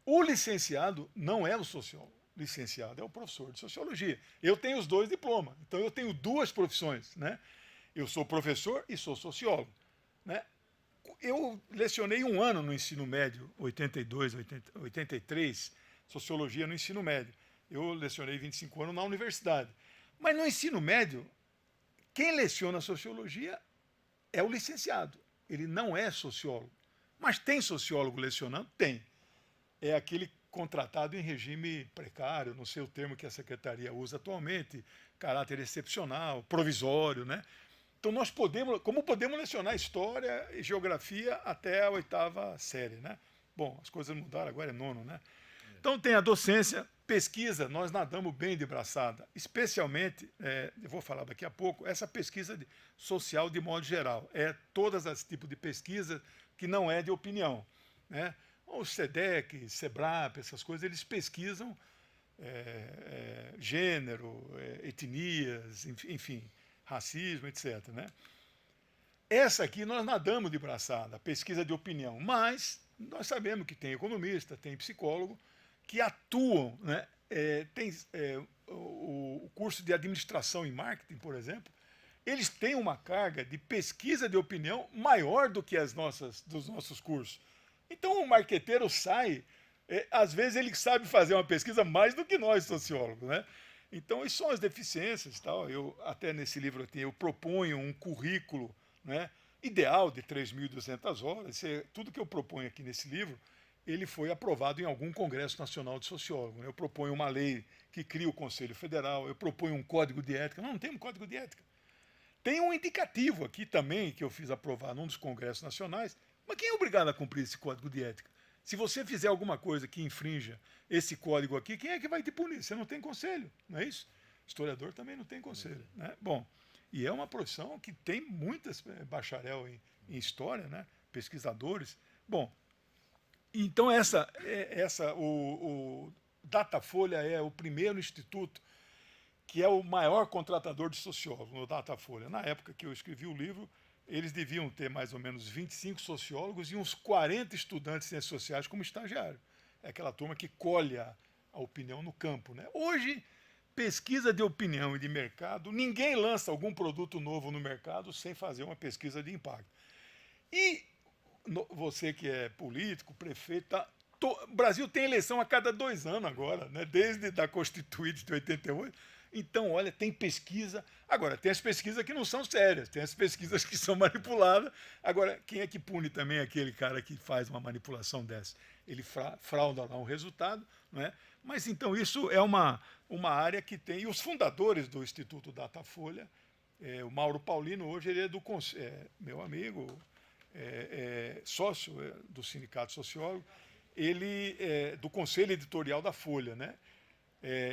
O licenciado não é o sociólogo. O licenciado é o professor de sociologia. Eu tenho os 2 diplomas, então eu tenho 2 profissões, né? Eu sou professor e sou sociólogo, né? Eu lecionei 1 ano no ensino médio, 82, 83, sociologia no ensino médio. Eu lecionei 25 anos na universidade. Mas no ensino médio, quem leciona sociologia é o licenciado. Ele não é sociólogo. Mas tem sociólogo lecionando? Tem. É aquele contratado em regime precário, não sei o termo que a secretaria usa atualmente, caráter excepcional, provisório, né? Então nós podemos lecionar história e geografia até a 8ª série, né? Bom, as coisas mudaram, agora é 9º, né? Então tem a docência, pesquisa, nós nadamos bem de braçada, especialmente, eu vou falar daqui a pouco, essa pesquisa social de modo geral, todas as tipos de pesquisa que não é de opinião, né? O SEDEC, SEBRAP, essas coisas, eles pesquisam gênero, etnias, enfim, racismo, etc, né? Essa aqui nós nadamos de braçada, pesquisa de opinião, mas nós sabemos que tem economista, tem psicólogo, que atuam, né? Tem o curso de administração e marketing, por exemplo, eles têm uma carga de pesquisa de opinião maior do que dos nossos cursos. Então o marqueteiro sai, às vezes ele sabe fazer uma pesquisa mais do que nós, sociólogos, né? Então, isso são as deficiências. Tal. Até nesse livro aqui, eu proponho um currículo, né, ideal de 3.200 horas. Tudo que eu proponho aqui nesse livro, ele foi aprovado em algum Congresso Nacional de Sociólogos. Eu proponho uma lei que cria o Conselho Federal, eu proponho um código de ética. Não tem um código de ética. Tem um indicativo aqui também, que eu fiz aprovar num dos congressos nacionais, mas quem é obrigado a cumprir esse código de ética? Se você fizer alguma coisa que infrinja esse código aqui, quem é que vai te punir? Você não tem conselho, não é isso? Historiador também não tem conselho, né? Bom, e é uma profissão que tem muitas bacharel em história, né? Pesquisadores. Bom, então o Datafolha é o primeiro instituto que é o maior contratador de sociólogos no Datafolha. Na época que eu escrevi o livro, eles deviam ter mais ou menos 25 sociólogos e uns 40 estudantes de ciências sociais como estagiário. É aquela turma que colhe a opinião no campo, né? Hoje, pesquisa de opinião e de mercado, ninguém lança algum produto novo no mercado sem fazer uma pesquisa de impacto. E você que é político, prefeito, o Brasil tem eleição a cada 2 anos agora, né? Desde da Constituinte de 88. Então, olha, tem pesquisa. Agora, tem as pesquisas que não são sérias, tem as pesquisas que são manipuladas. Agora, quem é que pune também aquele cara que faz uma manipulação dessa? Ele frauda lá um resultado, não é? Mas então isso é uma área que tem. E os fundadores do Instituto Datafolha, o Mauro Paulino, hoje ele é do meu amigo, sócio do Sindicato Sociólogo, ele é do Conselho Editorial da Folha, né?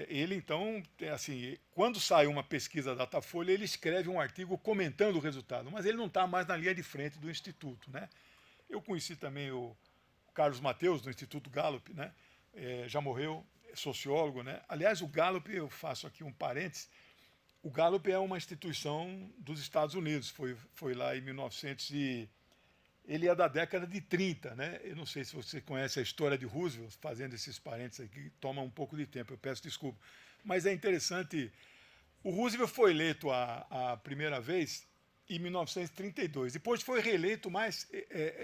Ele, então, assim, quando sai uma pesquisa da Datafolha, ele escreve um artigo comentando o resultado, mas ele não está mais na linha de frente do Instituto, né? Eu conheci também o Carlos Mateus, do Instituto Gallup, né? Já morreu, é sociólogo, né? Aliás, o Gallup, eu faço aqui um parênteses, o Gallup é uma instituição dos Estados Unidos, foi lá em 1900 ele é da década de 30, né? Eu não sei se você conhece a história de Roosevelt, fazendo esses parênteses aqui, toma um pouco de tempo, eu peço desculpa. Mas é interessante, o Roosevelt foi eleito a primeira vez em 1932, depois foi reeleito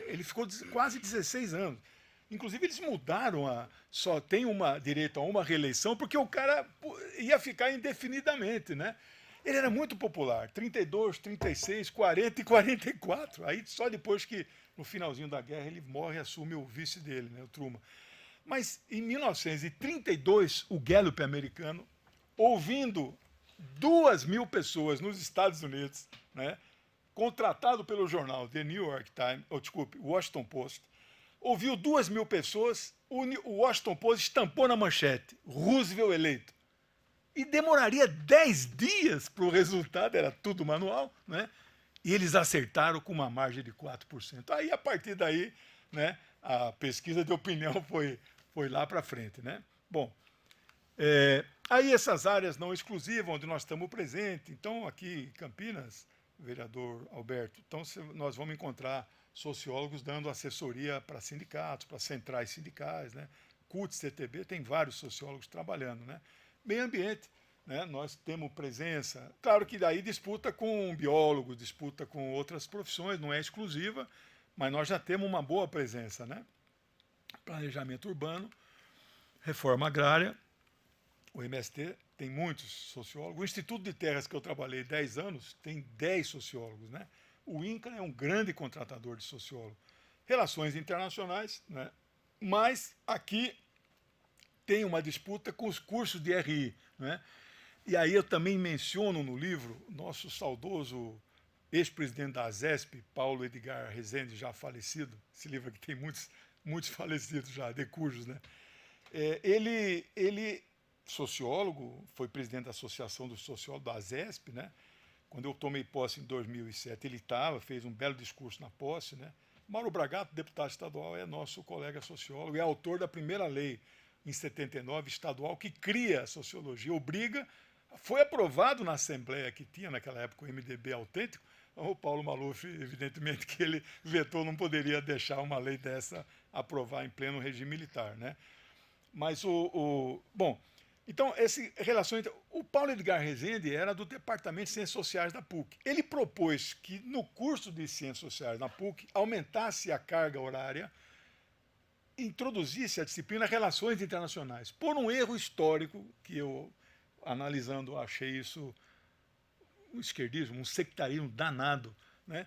ele ficou quase 16 anos. Inclusive, eles mudaram, só tem direito a uma reeleição, porque o cara ia ficar indefinidamente, né? Ele era muito popular, 32, 36, 40 e 44. Aí só depois que, no finalzinho da guerra, ele morre e assume o vice dele, né, o Truman. Mas em 1932, o Gallup americano, ouvindo 2.000 pessoas nos Estados Unidos, né, contratado pelo jornal The New York Times, Washington Post, ouviu 2.000 pessoas, o Washington Post estampou na manchete, Roosevelt eleito. E demoraria 10 dias para o resultado, era tudo manual, né? E eles acertaram com uma margem de 4%. Aí, a partir daí, né, a pesquisa de opinião foi lá para frente, né? Bom, aí essas áreas não exclusivas, onde nós estamos presentes, então aqui em Campinas, vereador Alberto, então nós vamos encontrar sociólogos dando assessoria para sindicatos, para centrais sindicais, né? CUT, CTB, tem vários sociólogos trabalhando, né? Meio ambiente, né? Nós temos presença, claro que daí disputa com biólogos, disputa com outras profissões, não é exclusiva, mas nós já temos uma boa presença, né? Planejamento urbano, reforma agrária, o MST tem muitos sociólogos, o Instituto de Terras que eu trabalhei 10 anos tem 10 sociólogos, né? O INCRA é um grande contratador de sociólogo. Relações internacionais, né? Mas aqui tem uma disputa com os cursos de RI, né? E aí eu também menciono no livro nosso saudoso ex-presidente da ASESP, Paulo Edgar Rezende, já falecido. Esse livro aqui tem muitos falecidos já, decujos, né? Ele, sociólogo, foi presidente da Associação dos Sociólogos da ASESP, né? Quando eu tomei posse em 2007, ele fez um belo discurso na posse, né? Mauro Bragato, deputado estadual, é nosso colega sociólogo, é autor da primeira lei em 79, estadual, que cria a sociologia, foi aprovado na Assembleia que tinha naquela época o MDB autêntico. O Paulo Maluf, evidentemente que ele vetou, não poderia deixar uma lei dessa aprovar em pleno regime militar, né? Mas bom, então, o Paulo Edgar Rezende era do Departamento de Ciências Sociais da PUC. Ele propôs que no curso de Ciências Sociais na PUC aumentasse a carga horária, introduzisse a disciplina Relações Internacionais, por um erro histórico que eu, analisando, achei isso um esquerdismo, um sectarismo danado, né?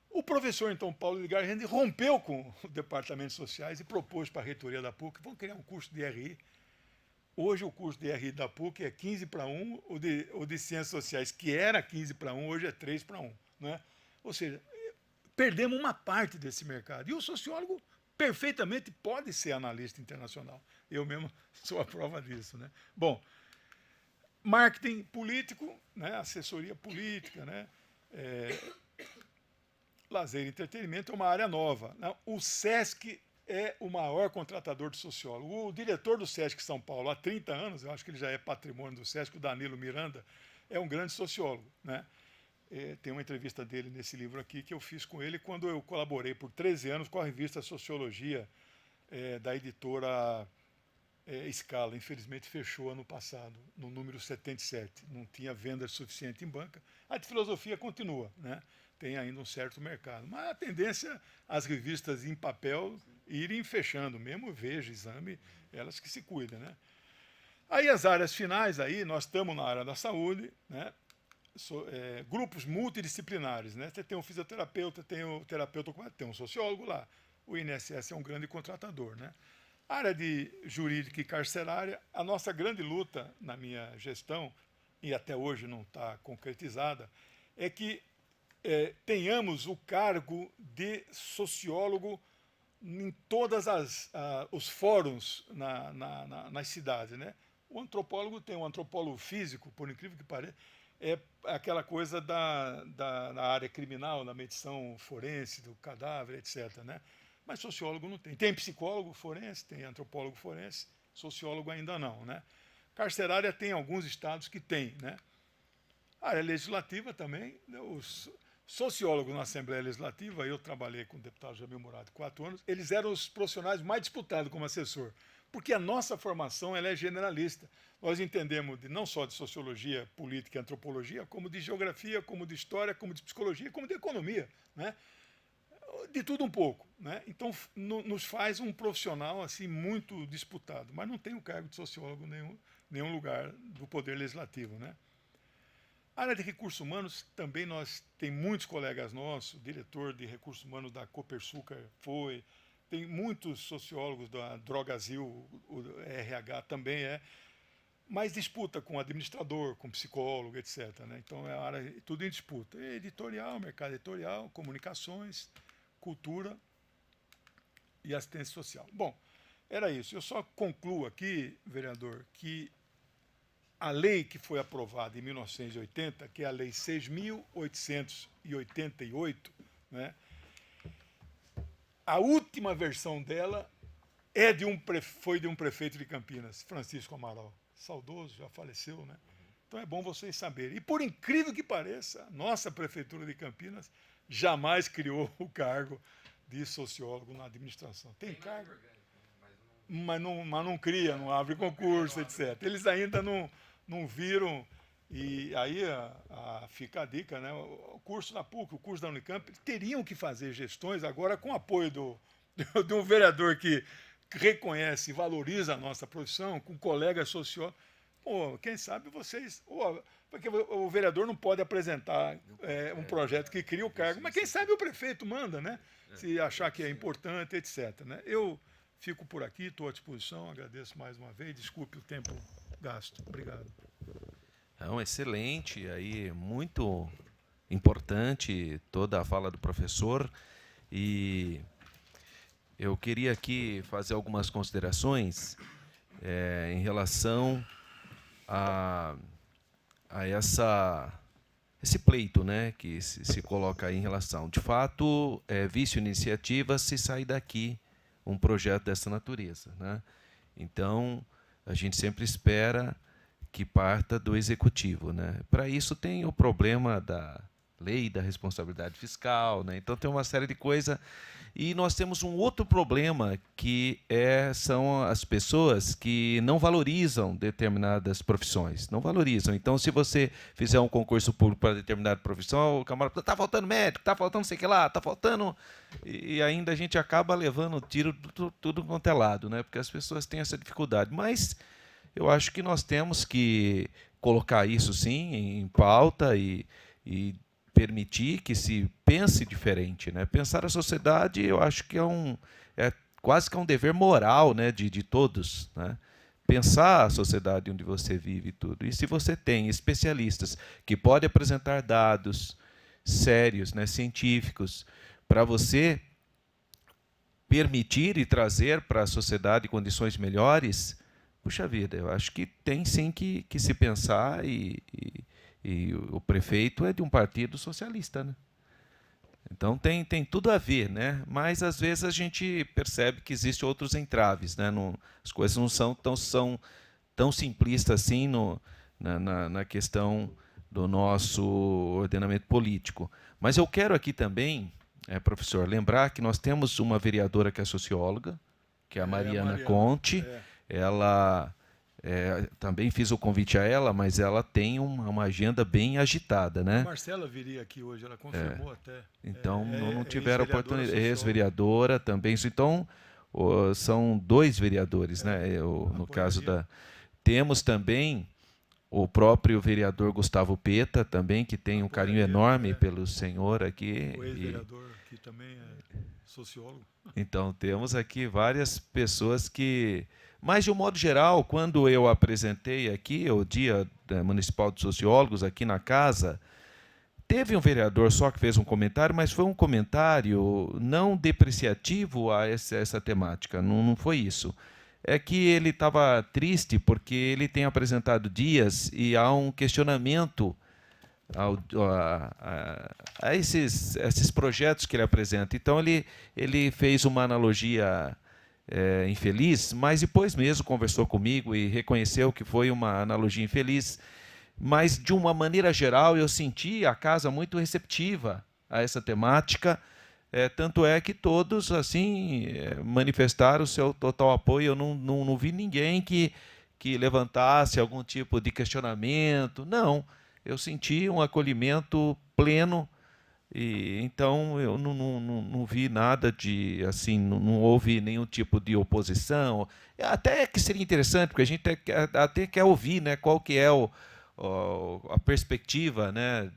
O professor, então, Paulo Edgar Rezende, rompeu com o Departamento de Sociais e propôs para a reitoria da PUC, vamos criar um curso de RI. Hoje o curso de RI da PUC é 15-1, o de Ciências Sociais, que era 15-1, hoje é 3-1. Né? Ou seja, perdemos uma parte desse mercado. E o sociólogo perfeitamente pode ser analista internacional. Eu mesmo sou a prova disso. Né? Bom, marketing político, né? Assessoria política, né? Lazer e entretenimento é uma área nova. Né? O SESC é o maior contratador de sociólogo. O diretor do SESC São Paulo, há 30 anos, eu acho que ele já é patrimônio do SESC, o Danilo Miranda, é um grande sociólogo. Né? Tem uma entrevista dele nesse livro aqui que eu fiz com ele quando eu colaborei por 13 anos com a revista Sociologia da editora Scala. Infelizmente fechou ano passado, no número 77. Não tinha venda suficiente em banca. A de filosofia continua. Né? tem ainda um certo mercado. Mas a tendência, as revistas em papel irem fechando, mesmo Veja, Exame, elas que se cuidam, né? Aí as áreas finais, aí nós estamos na área da saúde, né? Grupos multidisciplinares, né? Você tem um fisioterapeuta, tem o terapeuta, tem um sociólogo lá. O INSS é um grande contratador, né? A área de jurídica e carcerária, a nossa grande luta na minha gestão, e até hoje não está concretizada, é que tenhamos o cargo de sociólogo em todos os fóruns nas cidades, né? O antropólogo tem um antropólogo físico, por incrível que pareça, é aquela coisa da área criminal, da medição forense, do cadáver, etc., né? Mas sociólogo não tem. Tem psicólogo forense, tem antropólogo forense, sociólogo ainda não, né? Carcerária tem alguns estados que tem, né? A área legislativa também, né? Os sociólogos na Assembleia Legislativa, eu trabalhei com o deputado Jamil Murado 4 anos, eles eram os profissionais mais disputados como assessor, porque a nossa formação ela é generalista. Nós entendemos não só de sociologia, política e antropologia, como de geografia, como de história, como de psicologia, como de economia, né? De tudo um pouco, né? Então nos faz um profissional assim muito disputado, mas não tem o cargo de sociólogo em nenhum lugar do Poder Legislativo, né? A área de recursos humanos também nós tem muitos colegas nossos, o diretor de recursos humanos da Copersucar tem muitos sociólogos da Drogasil, o RH também mas disputa com administrador, com psicólogo, etc., né? Então é a área tudo em disputa. Editorial, mercado editorial, comunicações, cultura e assistência social. Bom, era isso. Eu só concluo aqui, vereador, que a lei que foi aprovada em 1980, que é a Lei 6.888, né? A última versão dela foi de um prefeito de Campinas, Francisco Amaral. Saudoso, já faleceu, né? Então é bom vocês saberem. E por incrível que pareça, a nossa prefeitura de Campinas jamais criou o cargo de sociólogo na administração. Tem cargo, mas não cria, não abre concurso, etc. Eles ainda não viram, e aí fica a dica, né? O curso da PUC, o curso da Unicamp, teriam que fazer gestões agora com apoio de um vereador que reconhece e valoriza a nossa profissão, com colegas sociólogos. Pô, quem sabe vocês... porque o vereador não pode apresentar um projeto que cria o cargo, mas quem sabe o prefeito manda, né? Se achar que é importante, etc., né? Eu fico por aqui, estou à disposição, agradeço mais uma vez, desculpe o tempo gasto. Obrigado. Não, excelente, aí muito importante toda a fala do professor, e eu queria aqui fazer algumas considerações em relação a esse pleito, né, que se coloca aí em relação. De fato, vício iniciativa se sair daqui um projeto dessa natureza, né? Então, a gente sempre espera que parta do executivo, né? Para isso tem o problema da lei da responsabilidade fiscal, né? Então tem uma série de coisas. E nós temos um outro problema, que são as pessoas que não valorizam determinadas profissões. Não valorizam. Então, se você fizer um concurso público para determinada profissão, o camarada está faltando médico, está faltando não sei o que lá, está faltando... E ainda a gente acaba levando tiro tudo quanto é lado, né? Porque as pessoas têm essa dificuldade. Mas eu acho que nós temos que colocar isso, sim, em pauta e permitir que se pense diferente, né? Pensar a sociedade, eu acho que é quase que um dever moral, né, de todos, né? Pensar a sociedade onde você vive e tudo. E se você tem especialistas que podem apresentar dados sérios, né, científicos, para você permitir e trazer para a sociedade condições melhores, puxa vida, eu acho que tem sim que se pensar, e o prefeito é de um partido socialista, né? Então tem tudo a ver, né? Mas às vezes a gente percebe que existem outros entraves, né? As coisas não são tão simplistas assim na questão do nosso ordenamento político. Mas eu quero aqui também, professor, lembrar que nós temos uma vereadora que é socióloga, que é a Mariana Conte. Ela também fiz o convite a ela, mas ela tem uma agenda bem agitada, A né? Marcela viria aqui hoje, ela confirmou até. Então, não É tiveram ex-vereadora oportunidade. socióloga. Ex-vereadora também. Então, são 2 vereadores, né? No caso da. Temos também o próprio vereador Gustavo Peta, também, que tem um carinho enorme pelo senhor aqui. O ex-vereador, que também é sociólogo. Então, temos aqui várias pessoas que... Mas, de um modo geral, quando eu apresentei aqui o Dia Municipal de Sociólogos aqui na casa, teve um vereador só que fez um comentário, mas foi um comentário não depreciativo a essa temática, não foi isso. É que ele estava triste porque ele tem apresentado dias e há um questionamento a esses projetos que ele apresenta. Então, ele fez uma analogia infeliz, mas depois mesmo conversou comigo e reconheceu que foi uma analogia infeliz. Mas, de uma maneira geral, eu senti a casa muito receptiva a essa temática. Tanto é que todos assim manifestaram o seu total apoio. Eu não vi ninguém que levantasse algum tipo de questionamento. Não, eu senti um acolhimento pleno. E então eu não vi nada de assim, não houve nenhum tipo de oposição. Até que seria interessante, porque a gente até quer ouvir, né, qual que é a perspectiva, né,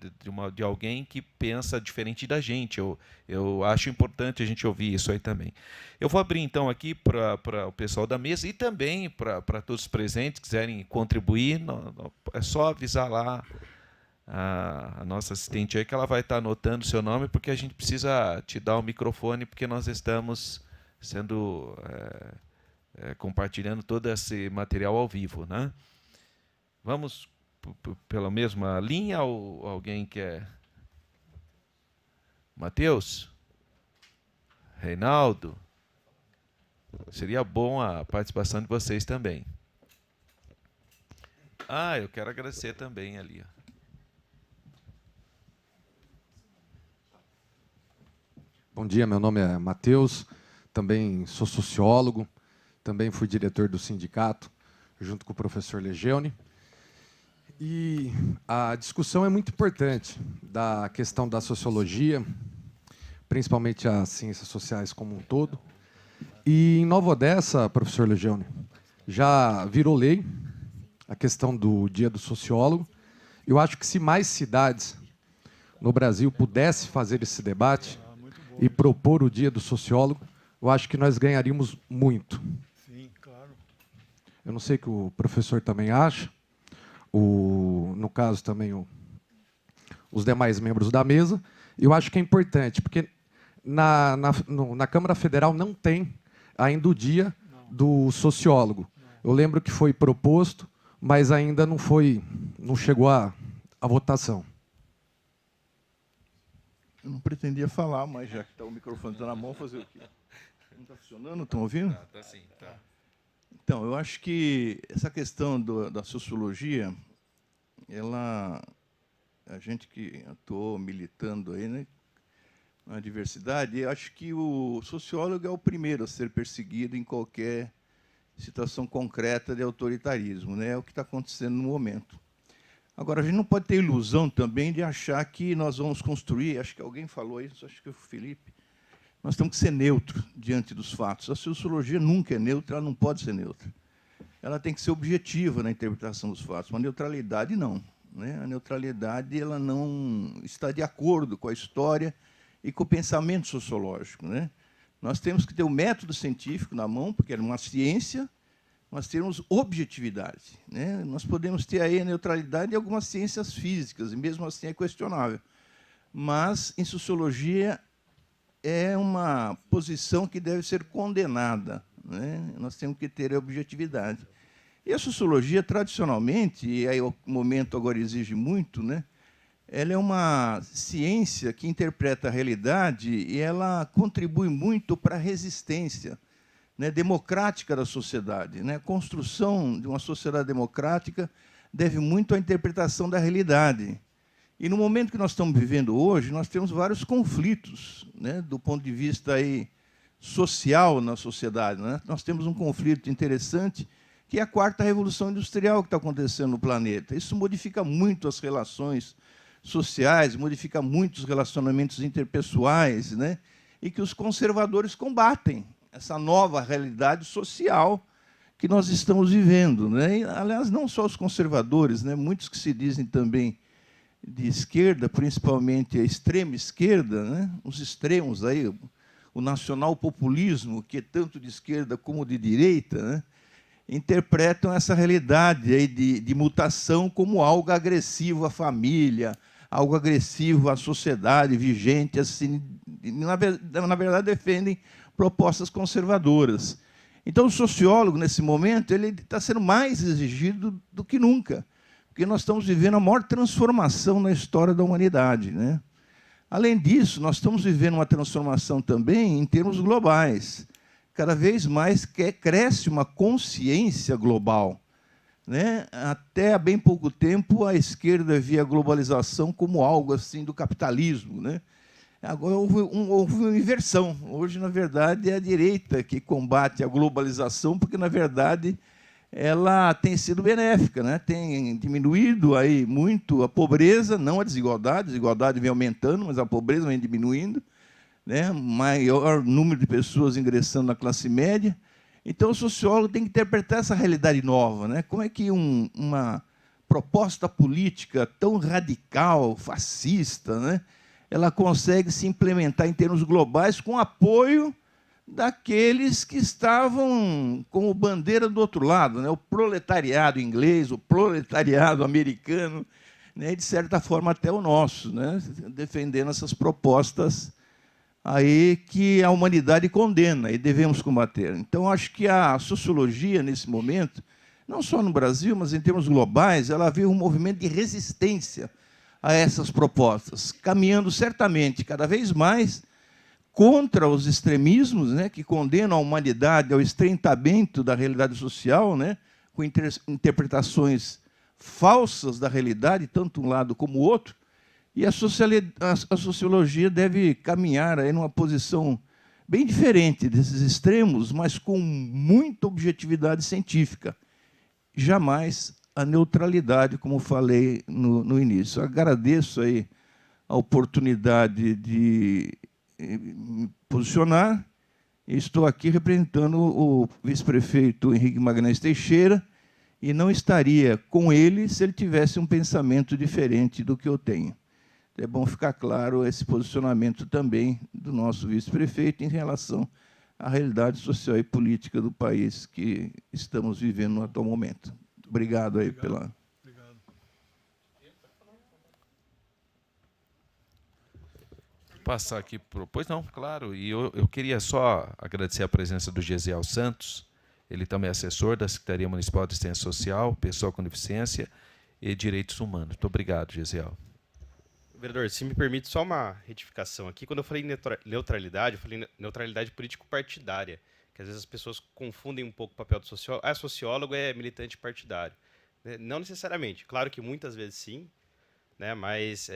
de alguém que pensa diferente da gente. Eu acho importante a gente ouvir isso aí também. Eu vou abrir então aqui para o pessoal da mesa e também para todos os presentes que quiserem contribuir. É só avisar lá a nossa assistente aí que ela vai estar anotando o seu nome, porque a gente precisa te dar o microfone, porque nós estamos sendo compartilhando todo esse material ao vivo, né? Vamos pela mesma linha ou alguém quer? Matheus? Reinaldo? Seria bom a participação de vocês também. Eu quero agradecer também ali, ó. Bom dia, meu nome é Matheus, também sou sociólogo, também fui diretor do sindicato, junto com o professor Legeone. E a discussão é muito importante da questão da sociologia, principalmente as ciências sociais como um todo. E em Nova Odessa, professor Legeone, já virou lei a questão do Dia do Sociólogo. Eu acho que se mais cidades no Brasil pudessem fazer esse debate e propor o Dia do Sociólogo, eu acho que nós ganharíamos muito. Sim, claro. Eu não sei o que o professor também acha, no caso também os demais membros da mesa. Eu acho que é importante, porque na Câmara Federal não tem ainda o Dia do Sociólogo. Eu lembro que foi proposto, mas ainda não chegou à votação. Eu não pretendia falar, mas já que o microfone está na mão, fazer o quê? Não está funcionando? Estão ouvindo? Tá sim, tá. Então, eu acho que essa questão da sociologia, a gente que atuou militando aí, né, na diversidade, eu acho que o sociólogo é o primeiro a ser perseguido em qualquer situação concreta de autoritarismo, né? É o que está acontecendo no momento. Agora, a gente não pode ter ilusão também de achar que nós vamos construir, acho que alguém falou isso, acho que foi o Felipe, nós temos que ser neutros diante dos fatos. A sociologia nunca é neutra, ela não pode ser neutra. Ela tem que ser objetiva na interpretação dos fatos, mas a neutralidade não, né? A neutralidade ela não está de acordo com a história e com o pensamento sociológico, né? Nós temos que ter o método científico na mão, porque é uma ciência, nós temos objetividade, né? Nós podemos ter aí a neutralidade em algumas ciências físicas, e mesmo assim é questionável. Mas, em sociologia, é uma posição que deve ser condenada, né? Nós temos que ter a objetividade. E a sociologia, tradicionalmente, e aí o momento agora exige muito, né? Ela é uma ciência que interpreta a realidade e ela contribui muito para a resistência, né, democrática da sociedade, né? A construção de uma sociedade democrática deve muito à interpretação da realidade. E no momento que nós estamos vivendo hoje, nós temos vários conflitos, né, do ponto de vista aí social na sociedade, né? Nós temos um conflito interessante que é a quarta revolução industrial que está acontecendo no planeta. Isso modifica muito as relações sociais, modifica muito os relacionamentos interpessoais, né? E que os conservadores combatem essa nova realidade social que nós estamos vivendo, né? E, aliás, não só os conservadores, né? Muitos que se dizem também de esquerda, principalmente a extrema esquerda, né? Os extremos aí, o nacional-populismo, que é tanto de esquerda como de direita, né? Interpretam essa realidade aí de mutação como algo agressivo à família, algo agressivo à sociedade vigente, assim, na verdade defendem propostas conservadoras. Então, o sociólogo, nesse momento, ele está sendo mais exigido do que nunca, porque nós estamos vivendo a maior transformação na história da humanidade, né? Além disso, nós estamos vivendo uma transformação também em termos globais. Cada vez mais cresce uma consciência global, né? Até há bem pouco tempo, a esquerda via a globalização como algo assim do capitalismo, né? Agora houve uma inversão. Hoje, na verdade, é a direita que combate a globalização, porque, na verdade, ela tem sido benéfica, né? Tem diminuído aí muito a pobreza, não a desigualdade vem aumentando, mas a pobreza vem diminuindo, né? Maior número de pessoas ingressando na classe média. Então, o sociólogo tem que interpretar essa realidade nova, né? Como é que uma proposta política tão radical, fascista, né? Ela consegue se implementar em termos globais com apoio daqueles que estavam como bandeira do outro lado, né? O proletariado inglês, o proletariado americano, né? E, de certa forma, até o nosso, né? Defendendo essas propostas aí que a humanidade condena e devemos combater. Então, acho que a sociologia, nesse momento, não só no Brasil, mas em termos globais, ela vê um movimento de resistência a essas propostas, caminhando certamente cada vez mais contra os extremismos, né, que condenam a humanidade ao estreitamento da realidade social, né, com interpretações falsas da realidade, tanto um lado como o outro, e a sociologia deve caminhar aí numa posição bem diferente desses extremos, mas com muita objetividade científica. Jamais a neutralidade, como falei no início. Agradeço aí a oportunidade de me posicionar. Estou aqui representando o vice-prefeito Henrique Magalhães Teixeira e não estaria com ele se ele tivesse um pensamento diferente do que eu tenho. É bom ficar claro esse posicionamento também do nosso vice-prefeito em relação à realidade social e política do país que estamos vivendo no atual momento. Obrigado aí pela... Obrigado. Passar aqui para... Pois não, claro. E eu queria só agradecer a presença do Gesiel Santos. Ele também é assessor da Secretaria Municipal de Assistência Social, Pessoa com Deficiência e Direitos Humanos. Muito obrigado, Gesiel. Vereador, se me permite só uma retificação aqui. Quando eu falei neutralidade, eu falei neutralidade político-partidária, que às vezes as pessoas confundem um pouco o papel do sociólogo. Ah, sociólogo é militante partidário. Não necessariamente. Claro que muitas vezes sim, né? Mas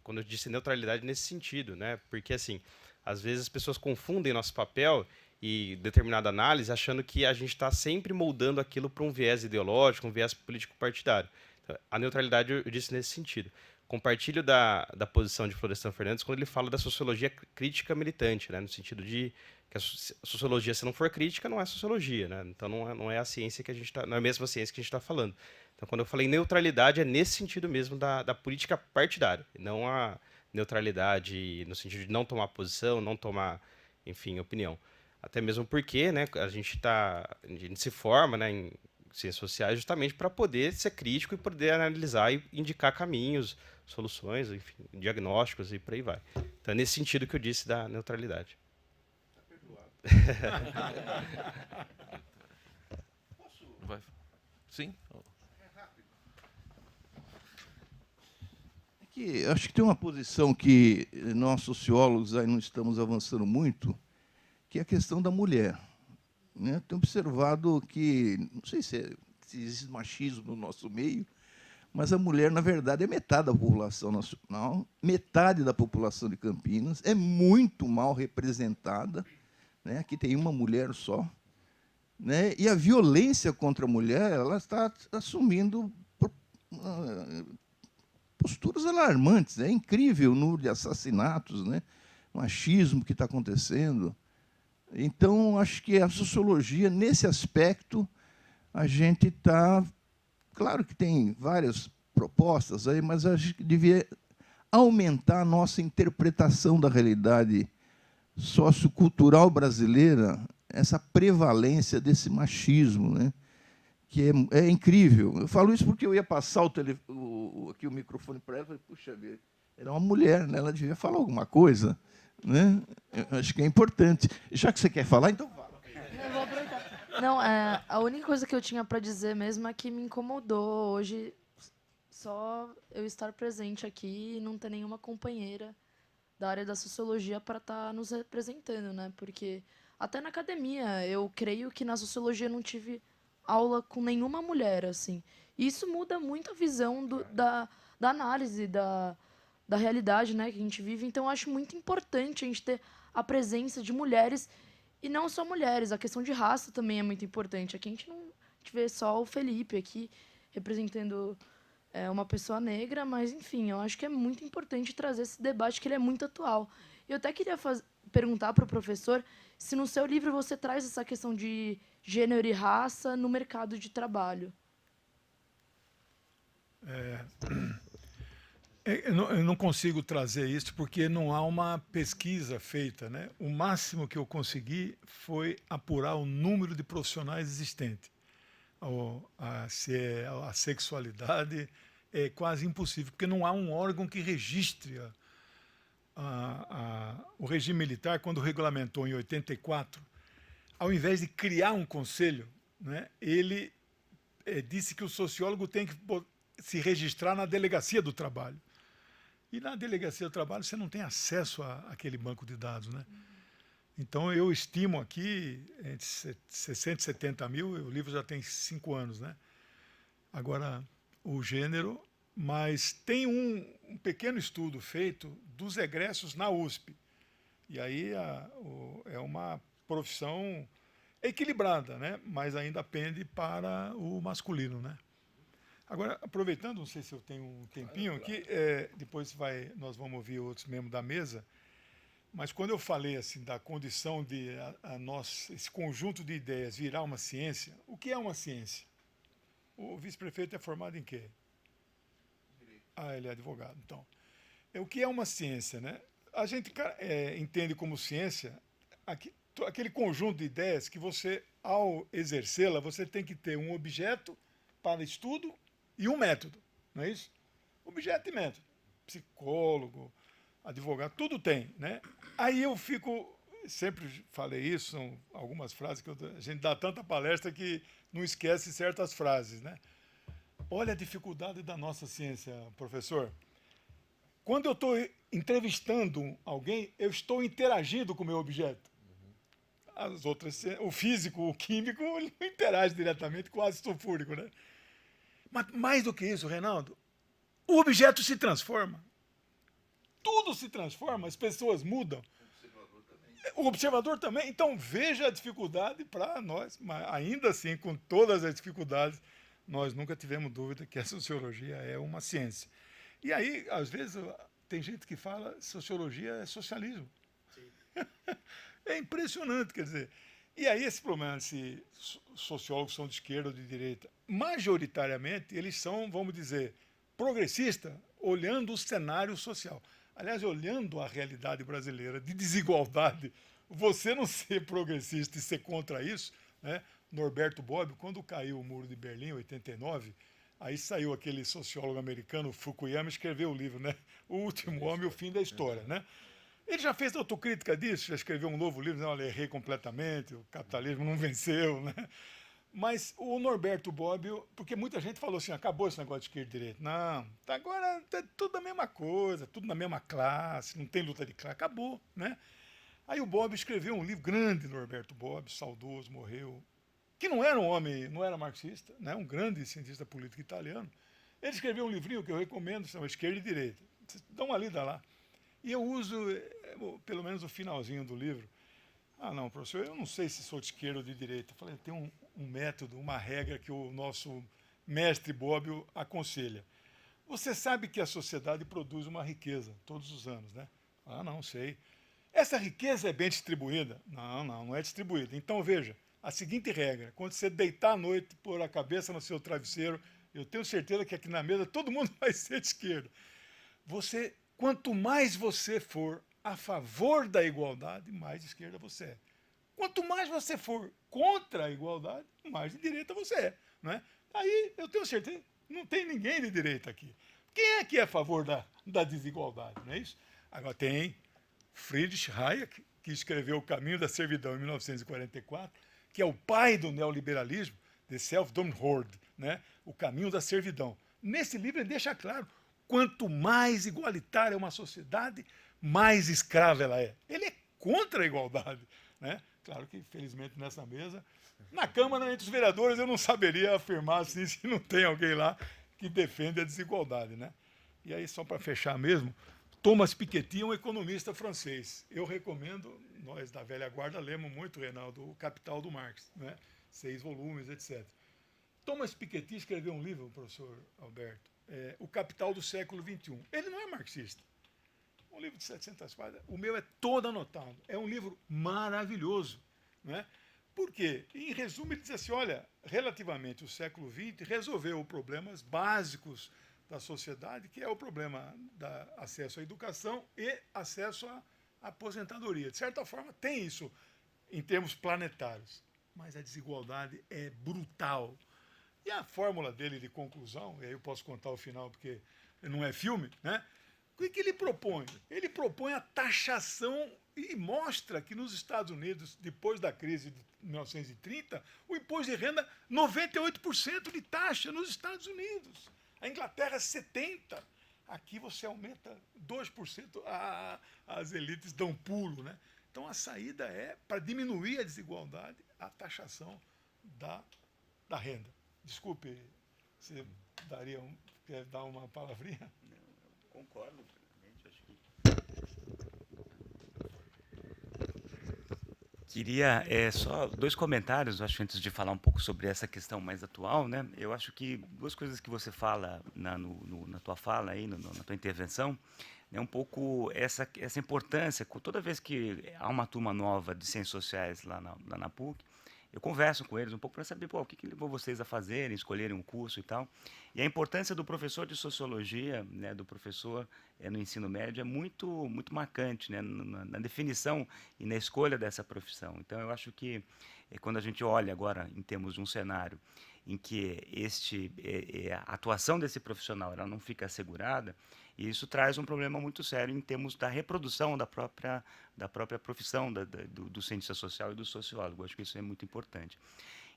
quando eu disse neutralidade nesse sentido, né? Porque, assim, às vezes as pessoas confundem nosso papel e determinada análise achando que a gente está sempre moldando aquilo para um viés ideológico, um viés político-partidário. Então, a neutralidade eu disse nesse sentido. Compartilho da posição de Florestan Fernandes quando ele fala da sociologia crítica militante, né? No sentido de que a sociologia, se não for crítica, não é sociologia, né? Então não é a ciência que a gente está, não é a mesma ciência que a gente está falando. Então, quando eu falei neutralidade, é nesse sentido mesmo da política partidária, não a neutralidade no sentido de não tomar posição, não tomar, enfim, opinião. Até mesmo porque, né, a gente se forma, né, em ciências sociais justamente para poder ser crítico e poder analisar e indicar caminhos, soluções, enfim, diagnósticos e por aí vai. Então, é nesse sentido que eu disse da neutralidade. Vai. Sim? Acho que tem uma posição que nós, sociólogos, aí não estamos avançando muito, que é a questão da mulher. Né? Tenho observado que, não sei se existe machismo no nosso meio, mas a mulher, na verdade, é metade da população nacional, metade da população de Campinas, é muito mal representada. Né? Aqui tem uma mulher só. né? E a violência contra a mulher, ela está assumindo posturas alarmantes. É incrível o número de assassinatos, né? O machismo que está acontecendo. Então, acho que a sociologia, nesse aspecto, a gente está... Claro que tem várias propostas aí, mas acho que devia aumentar a nossa interpretação da realidade sociocultural brasileira, essa prevalência desse machismo, né? Que é incrível. Eu falo isso porque eu ia passar aqui o microfone para ela e falei, puxa vida, era uma mulher, né? Ela devia falar alguma coisa, né? Eu acho que é importante. Já que você quer falar, então fala. Eu vou aproveitar. Não, a única coisa que eu tinha para dizer mesmo é que me incomodou hoje só eu estar presente aqui e não ter nenhuma companheira da área da sociologia para estar nos representando, né? Porque até na academia, eu creio que na sociologia eu não tive aula com nenhuma mulher, assim. E isso muda muito a visão da análise da realidade, né, que a gente vive. Então, eu acho muito importante a gente ter a presença de mulheres, e não só mulheres, a questão de raça também é muito importante. Aqui a gente vê só o Felipe aqui, representando uma pessoa negra, mas, enfim, eu acho que é muito importante trazer esse debate, que ele é muito atual. Eu até queria perguntar para o professor se no seu livro você traz essa questão de gênero e raça no mercado de trabalho. Eu não consigo trazer isso porque não há uma pesquisa feita, né? O máximo que eu consegui foi apurar o número de profissionais existentes. A sexualidade é quase impossível, porque não há um órgão que registre o regime militar. Quando regulamentou em 84, ao invés de criar um conselho, né, ele disse que o sociólogo tem que se registrar na delegacia do trabalho. E na delegacia do trabalho você não tem acesso àquele banco de dados, né? Então, eu estimo aqui entre 60 e 70 mil, o livro já tem 5 anos, né? Agora, o gênero, mas tem um pequeno estudo feito dos egressos na USP. E aí é uma profissão equilibrada, né? Mas ainda pende para o masculino, né? Agora, aproveitando, não sei se eu tenho um tempinho aqui, depois nós vamos ouvir outros membros da mesa, mas quando eu falei assim da condição de esse conjunto de ideias virar uma ciência, o que é uma ciência? O vice-prefeito é formado em quê? Ele é advogado. Então, o que é uma ciência, né? A gente entende como ciência aquele conjunto de ideias que você, ao exercê-la, você tem que ter um objeto para estudo e um método, não é isso? Objeto e método. Psicólogo, advogado, tudo tem, né? Aí eu sempre falei isso, são algumas frases que a gente dá tanta palestra que não esquece certas frases, né? Olha a dificuldade da nossa ciência, professor. Quando eu estou entrevistando alguém, eu estou interagindo com o meu objeto. As outras, o físico, o químico, ele não interage diretamente com o ácido sulfúrico, né? Mas mais do que isso, Reinaldo, o objeto se transforma. Tudo se transforma, as pessoas mudam. O observador também. Então, veja a dificuldade para nós, mas ainda assim, com todas as dificuldades, nós nunca tivemos dúvida que a sociologia é uma ciência. E aí, às vezes, tem gente que fala que sociologia é socialismo. É impressionante, quer dizer. E aí, esse problema, se sociólogos são de esquerda ou de direita, majoritariamente, eles são, vamos dizer, progressistas, olhando o cenário social. Aliás, olhando a realidade brasileira de desigualdade, você não ser progressista e ser contra isso, né? Norberto Bobbio, quando caiu o Muro de Berlim, em 89, aí saiu aquele sociólogo americano, Fukuyama, escreveu o livro, né? O Último Homem e o Fim da História, né? Ele já fez autocrítica disso, já escreveu um novo livro, olha, errei completamente, o capitalismo não venceu, né? Mas o Norberto Bobbio, porque muita gente falou assim, acabou esse negócio de esquerda e direita. Não, agora é tudo a mesma coisa, tudo na mesma classe, não tem luta de classe, acabou, né? Aí o Bobbio escreveu um livro grande, Norberto Bobbio, saudoso, morreu, que não era um homem, não era marxista, né? Um grande cientista político italiano. Ele escreveu um livrinho que eu recomendo, chama Esquerda e Direita. Vocês dão uma lida lá. E eu uso, pelo menos o finalzinho do livro, Ah, não, professor, eu não sei se sou de esquerda ou de direita. Eu falei, tem um método, uma regra que o nosso mestre Bobbio aconselha. Você sabe que a sociedade produz uma riqueza todos os anos, né? Ah, não, sei. Essa riqueza é bem distribuída? Não, não é distribuída. Então, veja, a seguinte regra, quando você deitar à noite, pôr a cabeça no seu travesseiro, eu tenho certeza que aqui na mesa todo mundo vai ser de esquerda. Quanto mais você for a favor da igualdade, mais de esquerda você é. Quanto mais você for contra a igualdade, mais de direita você é. Não é? Aí eu tenho certeza, não tem ninguém de direita aqui. Quem é que é a favor da desigualdade? Não é isso? Agora tem Friedrich Hayek, que escreveu O Caminho da Servidão em 1944, que é o pai do neoliberalismo, The Self-Domhord, né? O Caminho da Servidão. Nesse livro ele deixa claro, quanto mais igualitária é uma sociedade, mais escrava ela é. Ele é contra a igualdade, né? Claro que, felizmente, nessa mesa, na Câmara, entre os vereadores, eu não saberia afirmar assim, se não tem alguém lá que defende a desigualdade, né? E aí, só para fechar mesmo, Thomas Piketty é um economista francês. Eu recomendo, nós da velha guarda lemos muito, Reinaldo, O Capital do Marx, né? 6 volumes, etc. Thomas Piketty escreveu um livro, professor Alberto, O Capital do Século XXI. Ele não é marxista. Um livro de 700 páginas. O meu é todo anotado. É um livro maravilhoso. Né? Por quê? Em resumo, ele diz assim, olha, relativamente ao século XX, resolveu problemas básicos da sociedade, que é o problema do acesso à educação e acesso à aposentadoria. De certa forma, tem isso em termos planetários. Mas a desigualdade é brutal. E a fórmula dele de conclusão, e aí eu posso contar o final porque não é filme, né? O que ele propõe? Ele propõe a taxação e mostra que nos Estados Unidos, depois da crise de 1930, o imposto de renda, 98% de taxa nos Estados Unidos. A Inglaterra, 70%. Aqui você aumenta 2%, as elites dão pulo. Né? Então a saída é, para diminuir a desigualdade, a taxação da renda. Desculpe, você quer dar uma palavrinha? Concordo plenamente, acho que... Queria só 2 comentários, acho, antes de falar um pouco sobre essa questão mais atual, né? Eu acho que 2 coisas que você fala na tua fala aí, na tua intervenção, é um pouco essa importância. Toda vez que há uma turma nova de ciências sociais lá na PUC, eu converso com eles um pouco para saber o que levou vocês a fazerem, escolherem um curso e tal. E a importância do professor de sociologia, né, do professor no ensino médio, é muito, muito marcante, né, na definição e na escolha dessa profissão. Então, eu acho que quando a gente olha agora em termos de um cenário em que a atuação desse profissional ela não fica assegurada, e isso traz um problema muito sério em termos da reprodução da própria profissão do cientista social e do sociólogo. Acho que isso é muito importante.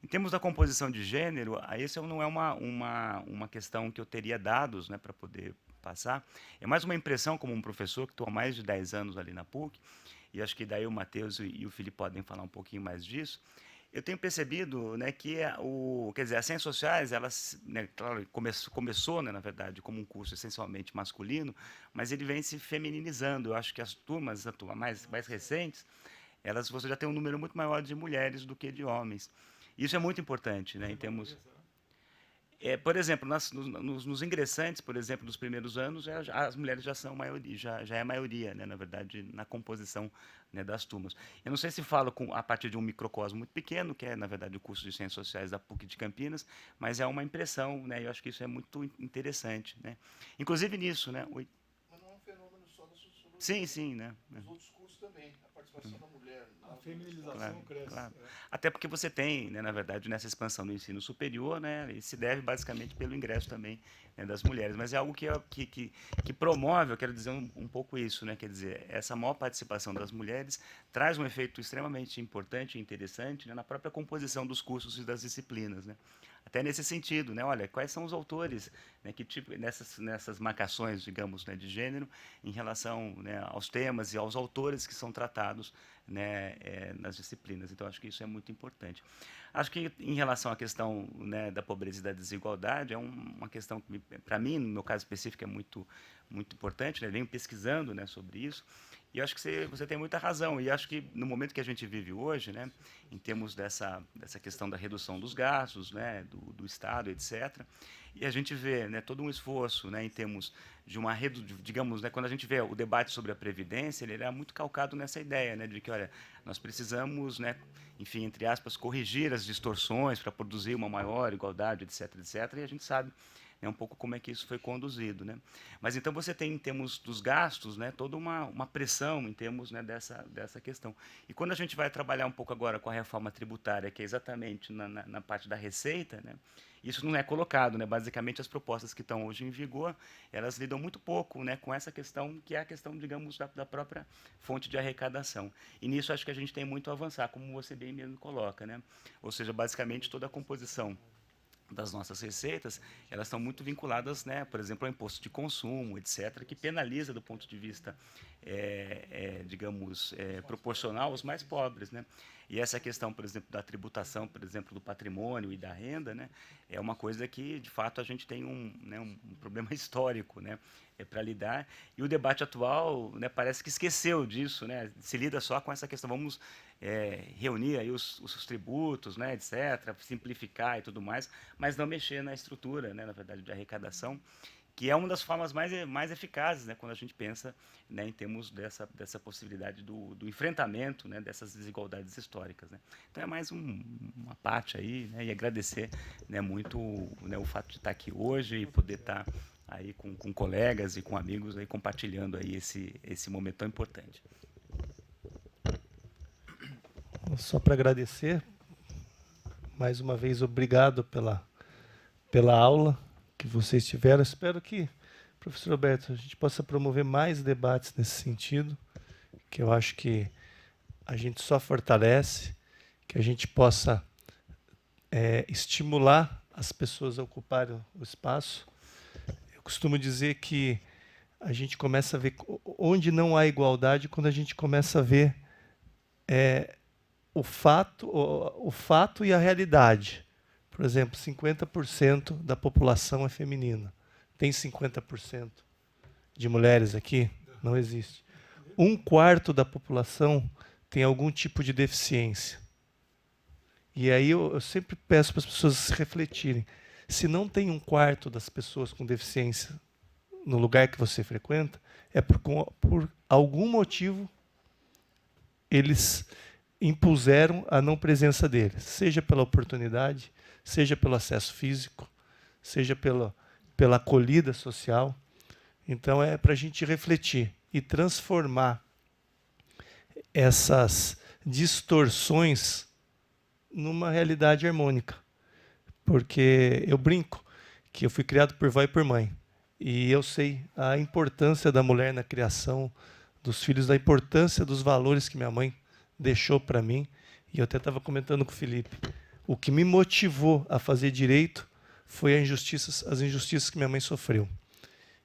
Em termos da composição de gênero, essa não é uma questão que eu teria dados, né, para poder passar. É mais uma impressão como um professor que estou há mais de 10 anos ali na PUC, e acho que daí o Matheus e o Felipe podem falar um pouquinho mais disso. Eu tenho percebido, né, que quer dizer, as ciências sociais, elas, né, claro, começou, né, na verdade, como um curso essencialmente masculino, mas ele vem se feminilizando. Eu acho que as turmas mais recentes, você já tem um número muito maior de mulheres do que de homens. Isso é muito importante, né, em termos... por exemplo, nos ingressantes, por exemplo, dos primeiros anos, as mulheres já são maioria, já é a maioria, né, na verdade, na composição, né, das turmas. Eu não sei se falo a partir de um microcosmo muito pequeno, que é, na verdade, o curso de Ciências Sociais da PUC de Campinas, mas é uma impressão, né, eu acho que isso é muito interessante. Né? Inclusive nisso, né? Mas não é um fenômeno só da sociologia. Sim, sim. Né? Os outros cursos também, a participação da mulher. A feminilização cresce. Claro. Até porque você tem, né, na verdade, nessa expansão do ensino superior, né, e se deve basicamente pelo ingresso também, né, das mulheres. Mas é algo que promove, eu quero dizer um pouco isso, né, quer dizer, essa maior participação das mulheres traz um efeito extremamente importante e interessante, né, na própria composição dos cursos e das disciplinas. Né. Até nesse sentido, né, olha, quais são os autores, né, que tipo nessas marcações, digamos, né, de gênero, em relação, né, aos temas e aos autores que são tratados, né, nas disciplinas. Então, acho que isso é muito importante. Acho que, em relação à questão, né, da pobreza e da desigualdade, é uma questão que, para mim, no meu caso específico, é muito, muito importante, né? Venho pesquisando, né, sobre isso. E eu acho que você tem muita razão. E acho que no momento que a gente vive hoje, né, em termos dessa questão da redução dos gastos, né, do Estado, etc., e a gente vê, né, todo um esforço, né, em termos de uma digamos, né, quando a gente vê o debate sobre a previdência, ele era muito calcado nessa ideia, né, de que, olha, nós precisamos, né, enfim, entre aspas, corrigir as distorções para produzir uma maior igualdade, etc., etc., e a gente sabe um pouco como é que isso foi conduzido, né? Mas então você tem, em termos dos gastos, né, toda uma pressão em termos, né, dessa questão. E quando a gente vai trabalhar um pouco agora com a reforma tributária, que é exatamente na parte da receita, né, isso não é colocado, né? Basicamente, as propostas que estão hoje em vigor, elas lidam muito pouco, né, com essa questão, que é a questão, digamos, da própria fonte de arrecadação. E nisso acho que a gente tem muito a avançar, como você bem mesmo coloca, né? Ou seja, basicamente, toda a composição das nossas receitas, elas estão muito vinculadas, né, por exemplo, ao imposto de consumo, etc., que penaliza do ponto de vista, digamos, proporcional aos mais pobres, né? E essa questão, por exemplo, da tributação, por exemplo, do patrimônio e da renda, né, é uma coisa que, de fato, a gente tem um problema histórico, né, para lidar. E o debate atual, né, parece que esqueceu disso, né, se lida só com essa questão, vamos reunir aí os tributos, né, etc., simplificar e tudo mais, mas não mexer na estrutura, né, na verdade, de arrecadação, que é uma das formas mais eficazes, né, quando a gente pensa, né, em termos dessa possibilidade do enfrentamento, né, dessas desigualdades históricas, né. Então é mais uma parte aí, né, e agradecer, né, muito, né, o fato de estar aqui hoje e poder estar aí com colegas e com amigos aí compartilhando aí esse momento tão importante. Só para agradecer, mais uma vez, obrigado pela aula que vocês tiveram. Espero que, professor Alberto, a gente possa promover mais debates nesse sentido, que eu acho que a gente só fortalece, que a gente possa estimular as pessoas a ocuparem o espaço. Eu costumo dizer que a gente começa a ver onde não há igualdade quando a gente começa a ver o fato e a realidade. Por exemplo, 50% da população é feminina. Tem 50% de mulheres aqui? Não existe. 1/4 da população tem algum tipo de deficiência. E aí eu sempre peço para as pessoas se refletirem. Se não tem 1/4 das pessoas com deficiência no lugar que você frequenta, é por algum motivo eles impuseram a não presença deles, seja pela oportunidade, seja pelo acesso físico, seja pela acolhida social. Então é para a gente refletir e transformar essas distorções numa realidade harmônica. Porque eu brinco que eu fui criado por vó e por mãe. E eu sei a importância da mulher na criação dos filhos, da importância dos valores que minha mãe deixou para mim. E eu até estava comentando com o Felipe. O que me motivou a fazer direito foi as injustiças que minha mãe sofreu.